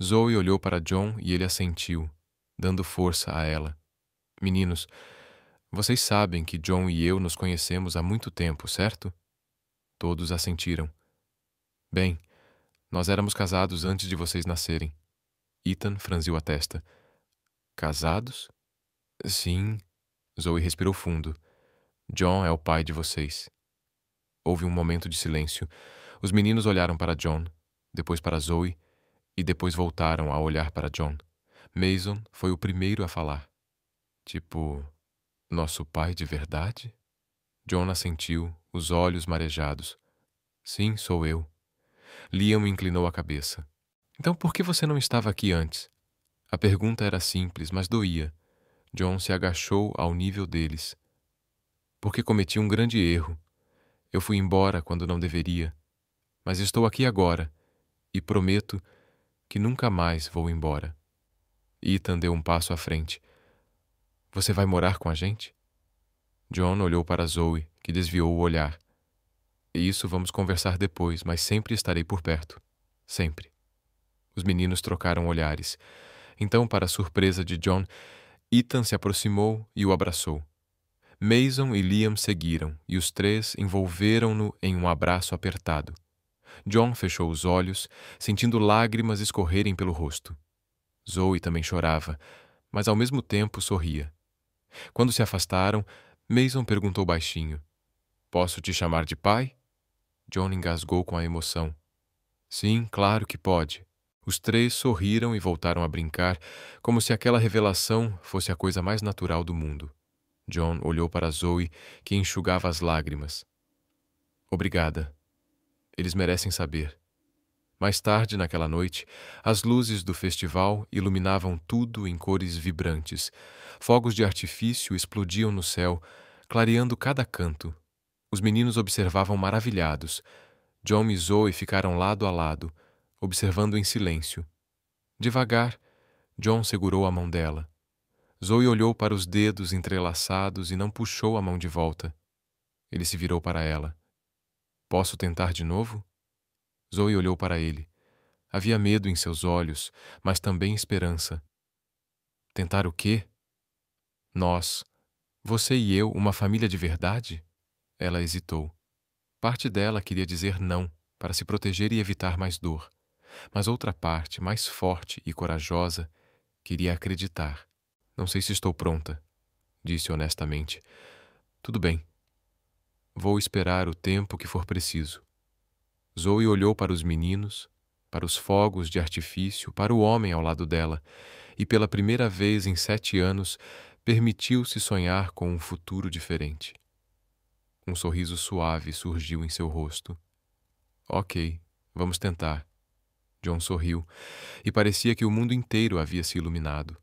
Zoe olhou para John e ele assentiu, dando força a ela. "Meninos, vocês sabem que John e eu nos conhecemos há muito tempo, certo?" Todos assentiram. "Bem, nós éramos casados antes de vocês nascerem." Ethan franziu a testa. "Casados?" "Sim." Zoe respirou fundo. "John é o pai de vocês." Houve um momento de silêncio. Os meninos olharam para John, depois para Zoe, e depois voltaram a olhar para John. Mason foi o primeiro a falar. "Tipo, nosso pai de verdade?" John assentiu, os olhos marejados. "Sim, sou eu." Liam inclinou a cabeça. "Então por que você não estava aqui antes?" A pergunta era simples, mas doía. John se agachou ao nível deles. "Porque cometi um grande erro. Eu fui embora quando não deveria. Mas estou aqui agora, e prometo que nunca mais vou embora." Ethan deu um passo à frente. "Você vai morar com a gente?" John olhou para Zoe, que desviou o olhar. "Isso vamos conversar depois, mas sempre estarei por perto. Sempre." Os meninos trocaram olhares. Então, para a surpresa de John, Ethan se aproximou e o abraçou. Mason e Liam seguiram, e os três envolveram-no em um abraço apertado. John fechou os olhos, sentindo lágrimas escorrerem pelo rosto. Zoe também chorava, mas ao mesmo tempo sorria. Quando se afastaram, Mason perguntou baixinho: "Posso te chamar de pai?" John engasgou com a emoção. "Sim, claro que pode." Os três sorriram e voltaram a brincar, como se aquela revelação fosse a coisa mais natural do mundo. John olhou para Zoe, que enxugava as lágrimas. "Obrigada. Eles merecem saber." Mais tarde, naquela noite, as luzes do festival iluminavam tudo em cores vibrantes. Fogos de artifício explodiam no céu, clareando cada canto. Os meninos observavam maravilhados. John e Zoe ficaram lado a lado, observando em silêncio. Devagar, John segurou a mão dela. Zoe olhou para os dedos entrelaçados e não puxou a mão de volta. Ele se virou para ela. Posso tentar de novo? Zoe olhou para ele. Havia medo em seus olhos, mas também esperança. Tentar o quê? Nós, você e eu, uma família de verdade? Ela hesitou. Parte dela queria dizer não, para se proteger e evitar mais dor. Mas outra parte, mais forte e corajosa, queria acreditar. Não sei se estou pronta, disse honestamente. Tudo bem. Vou esperar o tempo que for preciso. Zoe olhou para os meninos, para os fogos de artifício, para o homem ao lado dela, e pela primeira vez em 7 anos, permitiu-se sonhar com um futuro diferente. Um sorriso suave surgiu em seu rosto. Ok, vamos tentar. John sorriu, e parecia que o mundo inteiro havia se iluminado.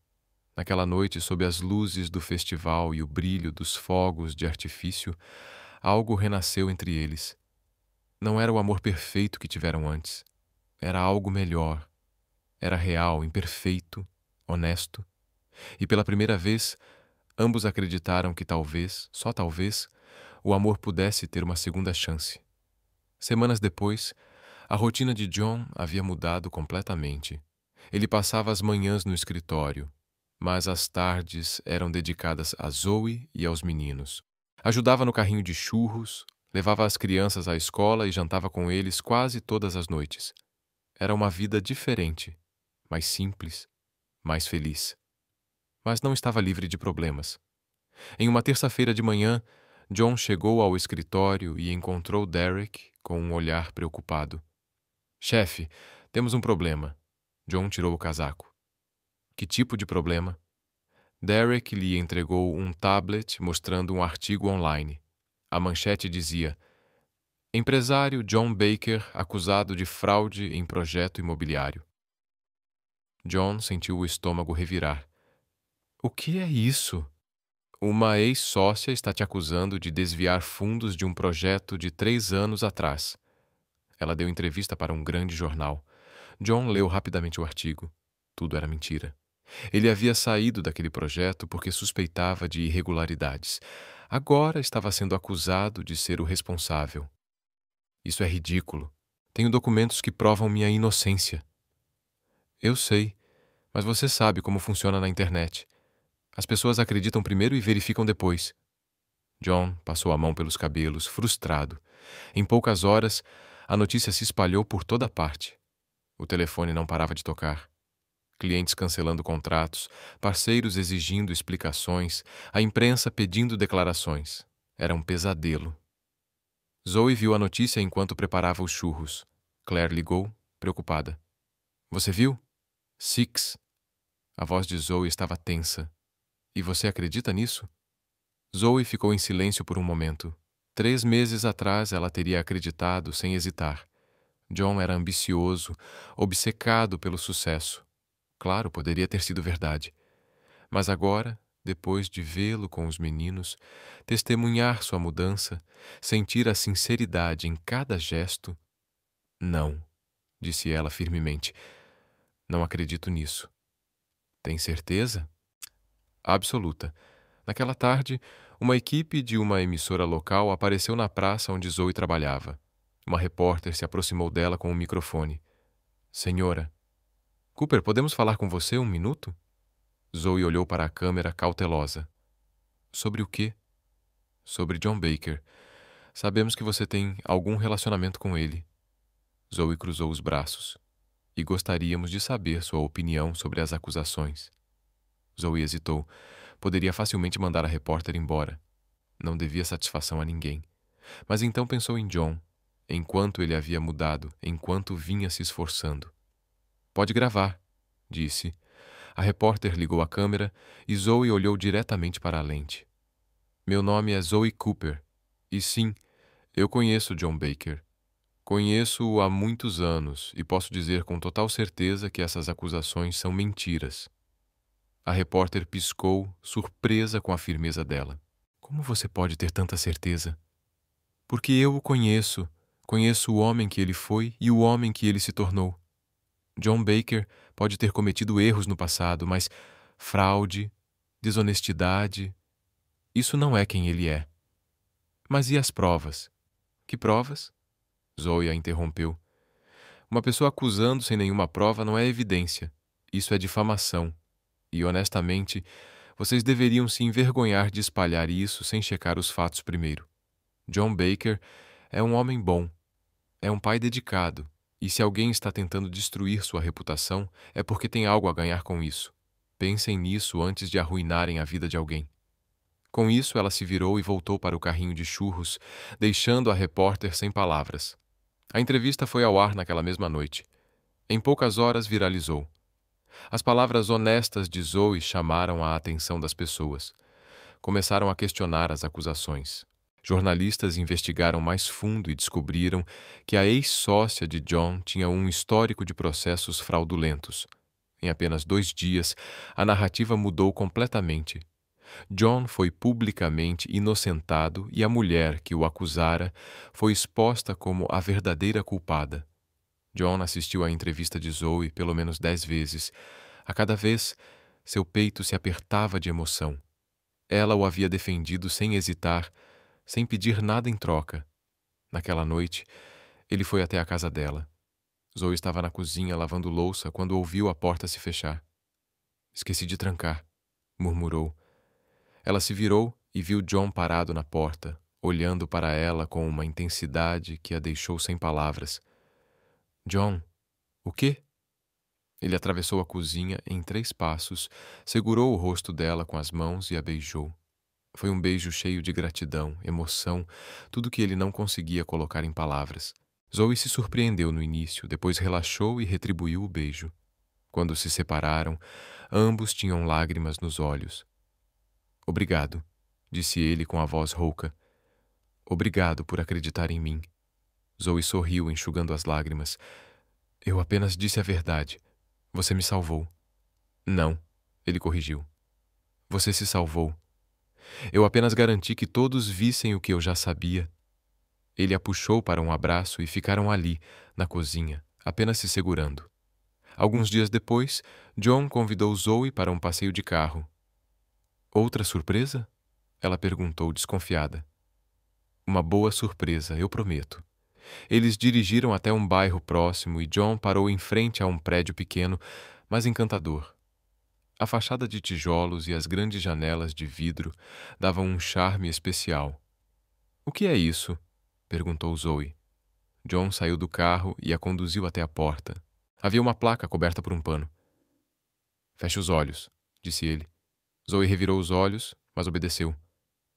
Naquela noite, sob as luzes do festival e o brilho dos fogos de artifício, algo renasceu entre eles. Não era o amor perfeito que tiveram antes. Era algo melhor. Era real, imperfeito, honesto. E pela primeira vez, ambos acreditaram que talvez, só talvez, o amor pudesse ter uma segunda chance. Semanas depois, a rotina de John havia mudado completamente. Ele passava as manhãs no escritório, mas as tardes eram dedicadas a Zoe e aos meninos. Ajudava no carrinho de churros, levava as crianças à escola e jantava com eles quase todas as noites. Era uma vida diferente, mais simples, mais feliz. Mas não estava livre de problemas. Em uma terça-feira de manhã, John chegou ao escritório e encontrou Derek com um olhar preocupado. Chefe, temos um problema. John tirou o casaco. Que tipo de problema? Derek lhe entregou um tablet mostrando um artigo online. A manchete dizia: Empresário John Baker acusado de fraude em projeto imobiliário. John sentiu o estômago revirar. O que é isso? Uma ex-sócia está te acusando de desviar fundos de um projeto de 3 anos atrás. Ela deu entrevista para um grande jornal. John leu rapidamente o artigo. Tudo era mentira. Ele havia saído daquele projeto porque suspeitava de irregularidades. Agora estava sendo acusado de ser o responsável. Isso é ridículo. Tenho documentos que provam minha inocência. Eu sei, mas você sabe como funciona na internet. As pessoas acreditam primeiro e verificam depois. John passou a mão pelos cabelos, frustrado. Em poucas horas, a notícia se espalhou por toda parte. O telefone não parava de tocar. Clientes cancelando contratos, parceiros exigindo explicações, a imprensa pedindo declarações. Era um pesadelo. Zoe viu a notícia enquanto preparava os churros. Claire ligou, preocupada. Você viu? Six. A voz de Zoe estava tensa. E você acredita nisso? Zoe ficou em silêncio por um momento. 3 meses atrás ela teria acreditado sem hesitar. John era ambicioso, obcecado pelo sucesso. Claro, poderia ter sido verdade. Mas agora, depois de vê-lo com os meninos, testemunhar sua mudança, sentir a sinceridade em cada gesto... Não, disse ela firmemente. Não acredito nisso. Tem certeza? Absoluta. Naquela tarde, uma equipe de uma emissora local apareceu na praça onde Zoe trabalhava. Uma repórter se aproximou dela com um microfone. Senhora, Cooper, podemos falar com você um minuto? Zoe olhou para a câmera cautelosa. Sobre o quê? Sobre John Baker. Sabemos que você tem algum relacionamento com ele. Zoe cruzou os braços. E gostaríamos de saber sua opinião sobre as acusações. Zoe hesitou. Poderia facilmente mandar a repórter embora. Não devia satisfação a ninguém. Mas então pensou em John, enquanto ele havia mudado, enquanto vinha se esforçando. Pode gravar, disse. A repórter ligou a câmera e Zoe olhou diretamente para a lente. Meu nome é Zoe Cooper. E sim, eu conheço John Baker. Conheço-o há muitos anos e posso dizer com total certeza que essas acusações são mentiras. A repórter piscou, surpresa com a firmeza dela. Como você pode ter tanta certeza? Porque eu o conheço, conheço o homem que ele foi e o homem que ele se tornou. John Baker pode ter cometido erros no passado, mas fraude, desonestidade, isso não é quem ele é. Mas e as provas? Que provas? Zoe a interrompeu. Uma pessoa acusando sem nenhuma prova não é evidência. Isso é difamação. E, honestamente, vocês deveriam se envergonhar de espalhar isso sem checar os fatos primeiro. John Baker é um homem bom, é um pai dedicado, e se alguém está tentando destruir sua reputação, é porque tem algo a ganhar com isso. Pensem nisso antes de arruinarem a vida de alguém. Com isso, ela se virou e voltou para o carrinho de churros, deixando a repórter sem palavras. A entrevista foi ao ar naquela mesma noite. Em poucas horas viralizou. As palavras honestas de Zoe chamaram a atenção das pessoas. Começaram a questionar as acusações. Jornalistas investigaram mais fundo e descobriram que a ex-sócia de John tinha um histórico de processos fraudulentos. Em apenas 2 dias, a narrativa mudou completamente. John foi publicamente inocentado e a mulher que o acusara foi exposta como a verdadeira culpada. John assistiu à entrevista de Zoe pelo menos 10 vezes. A cada vez, seu peito se apertava de emoção. Ela o havia defendido sem hesitar, sem pedir nada em troca. Naquela noite, ele foi até a casa dela. Zoe estava na cozinha lavando louça quando ouviu a porta se fechar. "Esqueci de trancar", murmurou. Ela se virou e viu John parado na porta, olhando para ela com uma intensidade que a deixou sem palavras. "John, o quê?" Ele atravessou a cozinha em 3 passos, segurou o rosto dela com as mãos e a beijou. Foi um beijo cheio de gratidão, emoção, tudo que ele não conseguia colocar em palavras. Zoe se surpreendeu no início, depois relaxou e retribuiu o beijo. Quando se separaram, ambos tinham lágrimas nos olhos. "Obrigado", disse ele com a voz rouca. "Obrigado por acreditar em mim." Zoe sorriu, enxugando as lágrimas. "Eu apenas disse a verdade. Você me salvou." "Não", ele corrigiu. "Você se salvou. Eu apenas garanti que todos vissem o que eu já sabia." Ele a puxou para um abraço e ficaram ali, na cozinha, apenas se segurando. Alguns dias depois, John convidou Zoe para um passeio de carro. "Outra surpresa?" ela perguntou, desconfiada. "Uma boa surpresa, eu prometo." Eles dirigiram até um bairro próximo e John parou em frente a um prédio pequeno, mas encantador. A fachada de tijolos e as grandes janelas de vidro davam um charme especial. "O que é isso?" perguntou Zoe. John saiu do carro e a conduziu até a porta. Havia uma placa coberta por um pano. "Feche os olhos", disse ele. Zoe revirou os olhos, mas obedeceu.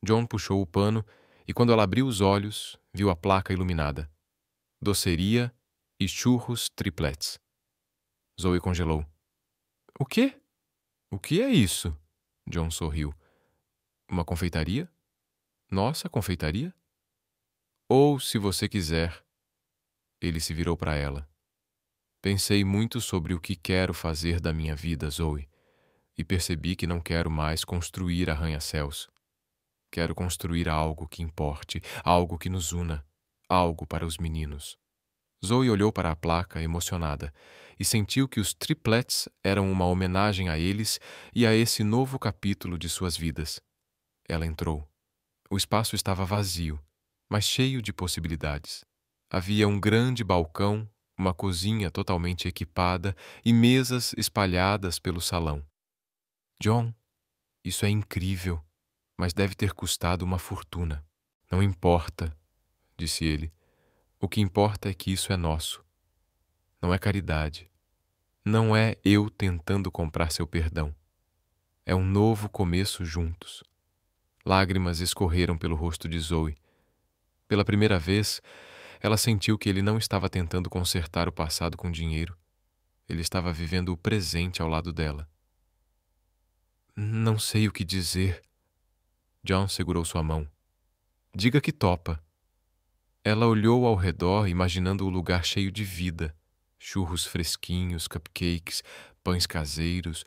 John puxou o pano e, quando ela abriu os olhos, viu a placa iluminada. "Doceria e churros triplets." Zoe congelou. "O quê? O que é isso?" John sorriu. "Uma confeitaria? Nossa confeitaria? Ou, se você quiser..." Ele se virou para ela. "Pensei muito sobre o que quero fazer da minha vida, Zoe, e percebi que não quero mais construir arranha-céus. Quero construir algo que importe, algo que nos una, algo para os meninos." Zoe olhou para a placa, emocionada, e sentiu que os triplets eram uma homenagem a eles e a esse novo capítulo de suas vidas. Ela entrou. O espaço estava vazio, mas cheio de possibilidades. Havia um grande balcão, uma cozinha totalmente equipada e mesas espalhadas pelo salão. "John, isso é incrível, mas deve ter custado uma fortuna." "Não importa", disse ele. "O que importa é que isso é nosso. Não é caridade. Não é eu tentando comprar seu perdão. É um novo começo juntos." Lágrimas escorreram pelo rosto de Zoe. Pela primeira vez, ela sentiu que ele não estava tentando consertar o passado com dinheiro. Ele estava vivendo o presente ao lado dela. "Não sei o que dizer." John segurou sua mão. "Diga que topa." Ela olhou ao redor, imaginando o lugar cheio de vida. Churros fresquinhos, cupcakes, pães caseiros,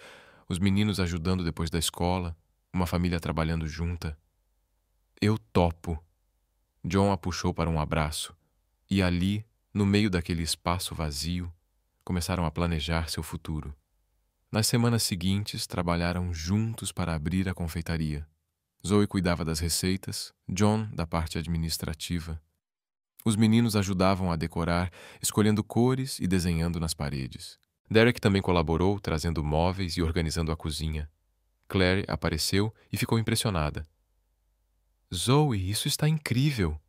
os meninos ajudando depois da escola, uma família trabalhando junta. "Eu topo." John a puxou para um abraço, e ali, no meio daquele espaço vazio, começaram a planejar seu futuro. Nas semanas seguintes, trabalharam juntos para abrir a confeitaria. Zoe cuidava das receitas, John da parte administrativa. Os meninos ajudavam a decorar, escolhendo cores e desenhando nas paredes. Derek também colaborou, trazendo móveis e organizando a cozinha. Claire apareceu e ficou impressionada. Zoe, isso está incrível!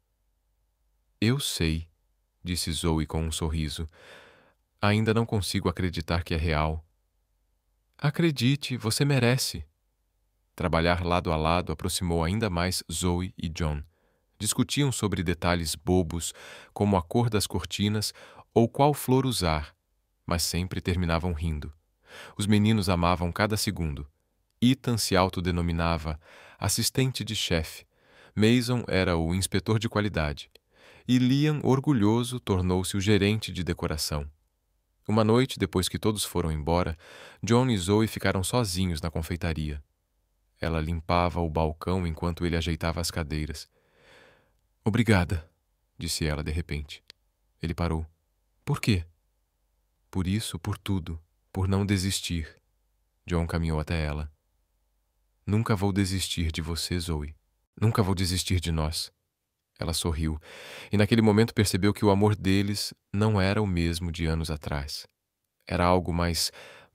Eu sei, disse Zoe com um sorriso. Ainda não consigo acreditar que é real. Acredite, você merece. Trabalhar lado a lado aproximou ainda mais Zoe e John. Discutiam sobre detalhes bobos, como a cor das cortinas ou qual flor usar, mas sempre terminavam rindo. Os meninos amavam cada segundo. Ethan se autodenominava assistente de chefe, Mason era o inspetor de qualidade, e Liam, orgulhoso, tornou-se o gerente de decoração. Uma noite, depois que todos foram embora, John e Zoe ficaram sozinhos na confeitaria. Ela limpava o balcão enquanto ele ajeitava as cadeiras. Obrigada, disse ela de repente. Ele parou. Por quê? Por isso, por tudo, por não desistir. John caminhou até ela. Nunca vou desistir de você, Zoe. Nunca vou desistir de nós. Ela sorriu, e naquele momento percebeu que o amor deles não era o mesmo de anos atrás. Era algo mais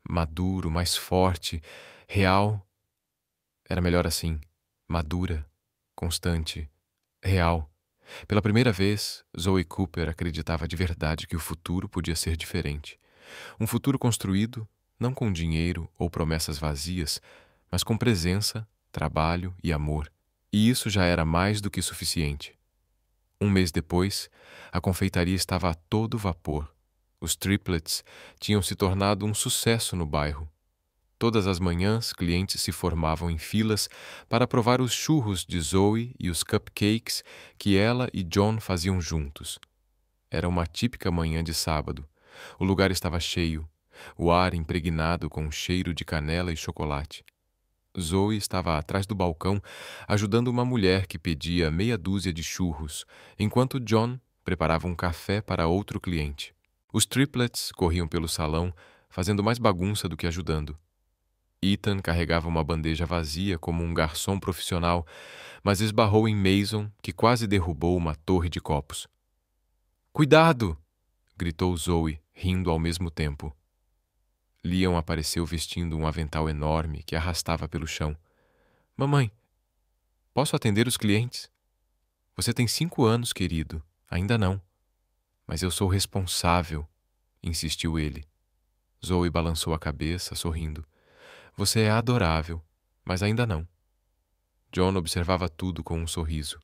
maduro, mais forte, real. Era melhor assim, madura, constante, real. Pela primeira vez, Zoe Cooper acreditava de verdade que o futuro podia ser diferente. Um futuro construído, não com dinheiro ou promessas vazias, mas com presença, trabalho e amor. E isso já era mais do que suficiente. Um mês depois, a confeitaria estava a todo vapor. Os triplets tinham se tornado um sucesso no bairro. Todas as manhãs, clientes se formavam em filas para provar os churros de Zoe e os cupcakes que ela e John faziam juntos. Era uma típica manhã de sábado. O lugar estava cheio, o ar impregnado com um cheiro de canela e chocolate. Zoe estava atrás do balcão, ajudando uma mulher que pedia meia dúzia de churros, enquanto John preparava um café para outro cliente. Os triplets corriam pelo salão, fazendo mais bagunça do que ajudando. Ethan carregava uma bandeja vazia como um garçom profissional, mas esbarrou em Mason, que quase derrubou uma torre de copos. Cuidado! Gritou Zoe, rindo ao mesmo tempo. Liam apareceu vestindo um avental enorme que arrastava pelo chão. Mamãe, posso atender os clientes? Você tem 5 anos, querido. Ainda não. Mas eu sou responsável, insistiu ele. Zoe balançou a cabeça, sorrindo. Você é adorável, mas ainda não. John observava tudo com um sorriso.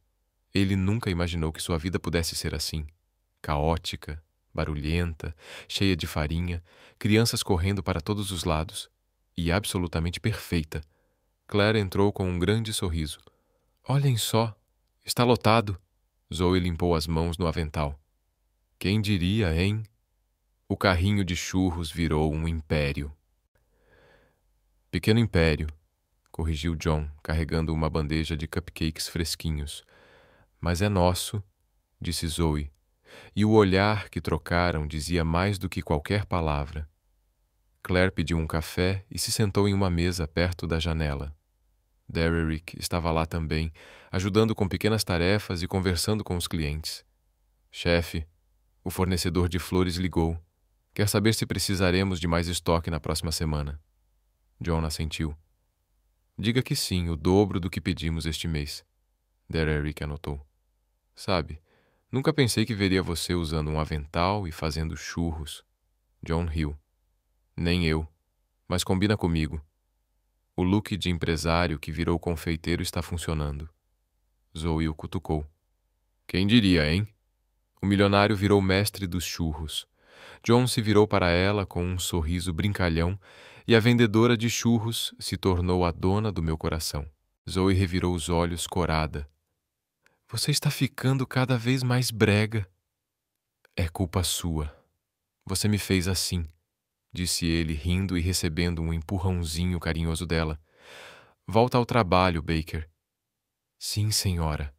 Ele nunca imaginou que sua vida pudesse ser assim. Caótica, barulhenta, cheia de farinha, crianças correndo para todos os lados. E absolutamente perfeita. Claire entrou com um grande sorriso. Olhem só, está lotado. Zoe limpou as mãos no avental. Quem diria, hein? O carrinho de churros virou um império. Pequeno império, corrigiu John, carregando uma bandeja de cupcakes fresquinhos. Mas é nosso, disse Zoe, e o olhar que trocaram dizia mais do que qualquer palavra. Claire pediu um café e se sentou em uma mesa perto da janela. Derrick estava lá também, ajudando com pequenas tarefas e conversando com os clientes. Chefe, o fornecedor de flores ligou. Quer saber se precisaremos de mais estoque na próxima semana. John assentiu. Diga que sim, o dobro do que pedimos este mês. Derrick anotou. Sabe, nunca pensei que veria você usando um avental e fazendo churros. John riu. Nem eu, mas combina comigo. O look de empresário que virou confeiteiro está funcionando. Zoe o cutucou. Quem diria, hein? O milionário virou mestre dos churros. John se virou para ela com um sorriso brincalhão e a vendedora de churros se tornou a dona do meu coração. Zoe revirou os olhos corada. Você está ficando cada vez mais brega. É culpa sua. Você me fez assim, disse ele, rindo e recebendo um empurrãozinho carinhoso dela. Volta ao trabalho, Baker. Sim, senhora.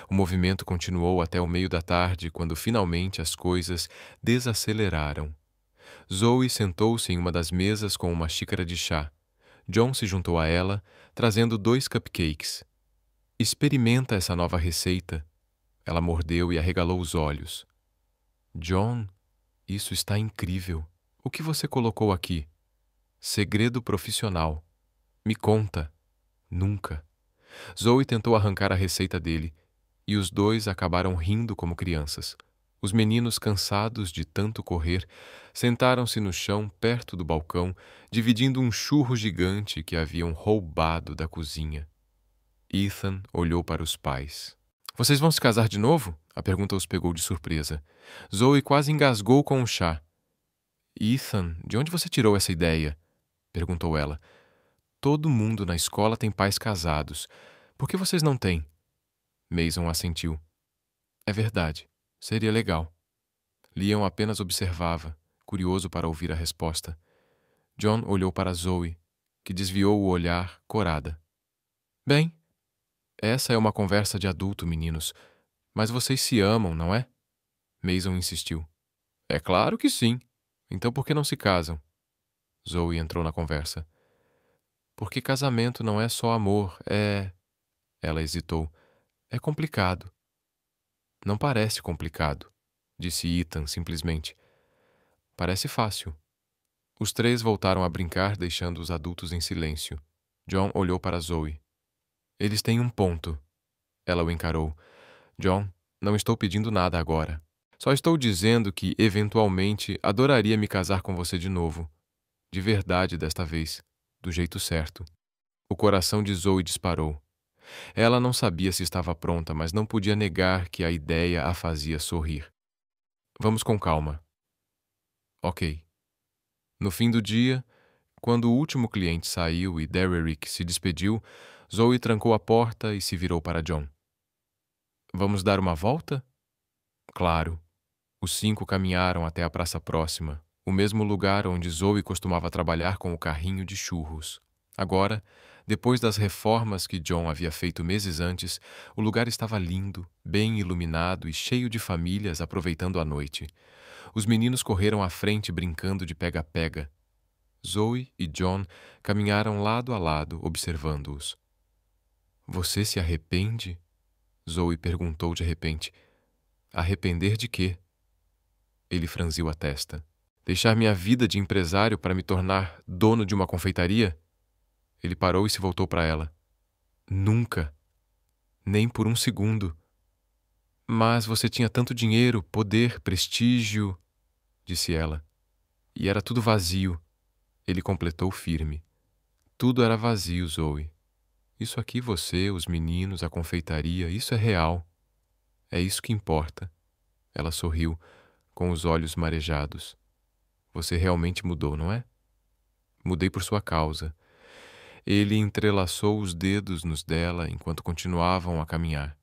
O movimento continuou até o meio da tarde, quando finalmente as coisas desaceleraram. Zoe sentou-se em uma das mesas com uma xícara de chá. John se juntou a ela, trazendo 2 cupcakes. Experimenta essa nova receita. Ela mordeu e arregalou os olhos. John, isso está incrível. O que você colocou aqui? Segredo profissional. Me conta. Nunca. Zoe tentou arrancar a receita dele, e os dois acabaram rindo como crianças. Os meninos, cansados de tanto correr, sentaram-se no chão perto do balcão, dividindo um churro gigante que haviam roubado da cozinha. Ethan olhou para os pais. Vocês vão se casar de novo? A pergunta os pegou de surpresa. Zoe quase engasgou com o chá. Ethan, de onde você tirou essa ideia? Perguntou ela. Todo mundo na escola tem pais casados. Por que vocês não têm? Mason assentiu. É verdade. Seria legal. Liam apenas observava, curioso para ouvir a resposta. John olhou para Zoe, que desviou o olhar, corada. Bem, essa é uma conversa de adulto, meninos. Mas vocês se amam, não é? Mason insistiu. É claro que sim. Então por que não se casam? Zoe entrou na conversa. Porque casamento não é só amor, é... Ela hesitou. É complicado. Não parece complicado, disse Ethan simplesmente. Parece fácil. Os 3 voltaram a brincar, deixando os adultos em silêncio. John olhou para Zoe. Eles têm um ponto. Ela o encarou. John, não estou pedindo nada agora. Só estou dizendo que, eventualmente, adoraria me casar com você de novo. De verdade desta vez. Do jeito certo. O coração de Zoe disparou. Ela não sabia se estava pronta, mas não podia negar que a ideia a fazia sorrir. Vamos com calma. Ok. No fim do dia, quando o último cliente saiu e Derrick se despediu, Zoe trancou a porta e se virou para John. Vamos dar uma volta? Claro. Os 5 caminharam até a praça próxima, o mesmo lugar onde Zoe costumava trabalhar com o carrinho de churros. Agora, depois das reformas que John havia feito meses antes, o lugar estava lindo, bem iluminado e cheio de famílias aproveitando a noite. Os meninos correram à frente brincando de pega-pega. Zoe e John caminharam lado a lado, observando-os. Você se arrepende? Zoe perguntou de repente. Arrepender de quê? Ele franziu a testa. Deixar minha vida de empresário para me tornar dono de uma confeitaria? Ele parou e se voltou para ela. Nunca. Nem por um segundo. Mas você tinha tanto dinheiro, poder, prestígio, disse ela. E era tudo vazio. Ele completou firme. Tudo era vazio, Zoe. Isso aqui você, os meninos, a confeitaria, isso é real. É isso que importa. Ela sorriu, com os olhos marejados. Você realmente mudou, não é? Mudei por sua causa. Ele entrelaçou os dedos nos dela enquanto continuavam a caminhar.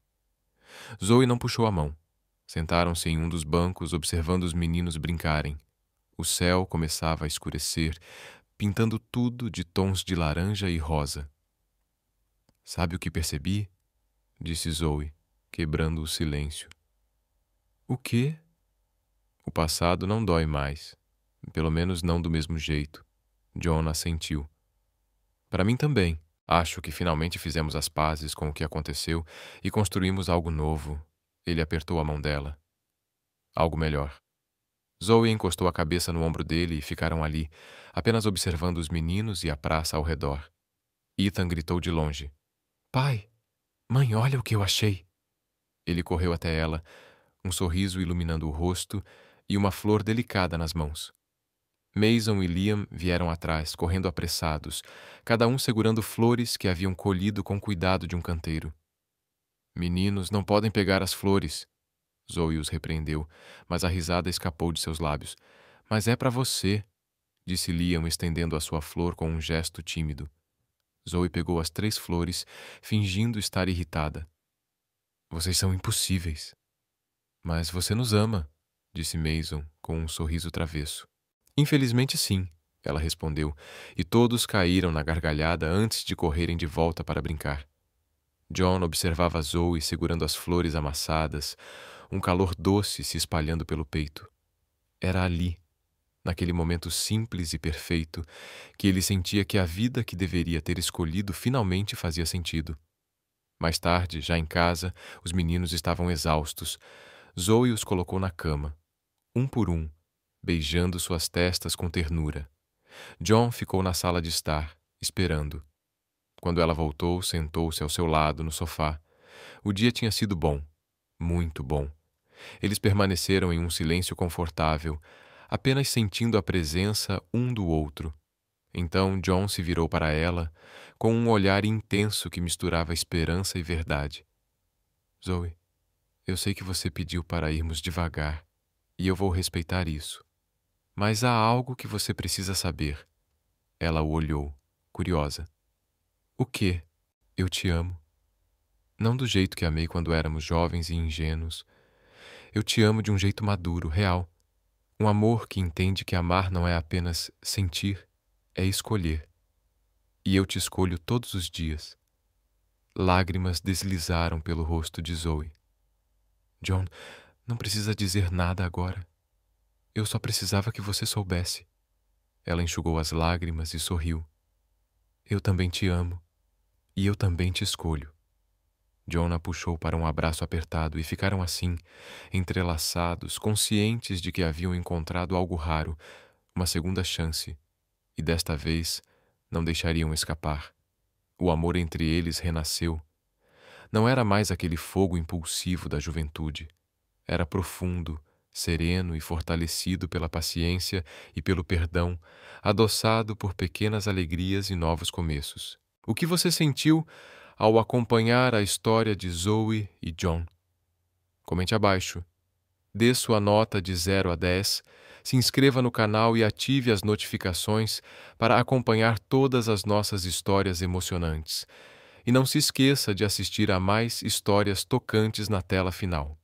Zoe não puxou a mão. Sentaram-se em um dos bancos, observando os meninos brincarem. O céu começava a escurecer, pintando tudo de tons de laranja e rosa. Sabe o que percebi? Disse Zoe, quebrando o silêncio. O quê? O passado não dói mais. Pelo menos não do mesmo jeito. John assentiu. Para mim também. Acho que finalmente fizemos as pazes com o que aconteceu e construímos algo novo. Ele apertou a mão dela. Algo melhor. Zoe encostou a cabeça no ombro dele e ficaram ali, apenas observando os meninos e a praça ao redor. Ethan gritou de longe. Pai! Mãe, olha o que eu achei! Ele correu até ela, um sorriso iluminando o rosto e uma flor delicada nas mãos. Mason e Liam vieram atrás, correndo apressados, cada um segurando flores que haviam colhido com cuidado de um canteiro. Meninos, não podem pegar as flores. Zoe os repreendeu, mas a risada escapou de seus lábios. Mas é para você, disse Liam, estendendo a sua flor com um gesto tímido. Zoe pegou as 3 flores, fingindo estar irritada. Vocês são impossíveis. Mas você nos ama, disse Mason, com um sorriso travesso. Infelizmente sim, ela respondeu, e todos caíram na gargalhada antes de correrem de volta para brincar. John observava Zoe segurando as flores amassadas, um calor doce se espalhando pelo peito. Era ali, naquele momento simples e perfeito, que ele sentia que a vida que deveria ter escolhido finalmente fazia sentido. Mais tarde, já em casa, os meninos estavam exaustos. Zoe os colocou na cama, um por um, beijando suas testas com ternura. John ficou na sala de estar, esperando. Quando ela voltou, sentou-se ao seu lado no sofá. O dia tinha sido bom, muito bom. Eles permaneceram em um silêncio confortável, apenas sentindo a presença um do outro. Então John se virou para ela, com um olhar intenso que misturava esperança e verdade. Zoe, eu sei que você pediu para irmos devagar, e eu vou respeitar isso. Mas há algo que você precisa saber. Ela o olhou, curiosa. O quê? Eu te amo. Não do jeito que amei quando éramos jovens e ingênuos. Eu te amo de um jeito maduro, real. Um amor que entende que amar não é apenas sentir, é escolher. E eu te escolho todos os dias. Lágrimas deslizaram pelo rosto de Zoe. John, não precisa dizer nada agora. Eu só precisava que você soubesse. Ela enxugou as lágrimas e sorriu. Eu também te amo. E eu também te escolho. John a puxou para um abraço apertado e ficaram assim, entrelaçados, conscientes de que haviam encontrado algo raro, uma segunda chance, e desta vez não deixariam escapar. O amor entre eles renasceu. Não era mais aquele fogo impulsivo da juventude. Era profundo, sereno e fortalecido pela paciência e pelo perdão, adoçado por pequenas alegrias e novos começos. O que você sentiu ao acompanhar a história de Zoe e John? Comente abaixo. Dê sua nota de 0 a 10, se inscreva no canal e ative as notificações para acompanhar todas as nossas histórias emocionantes. E não se esqueça de assistir a mais histórias tocantes na tela final.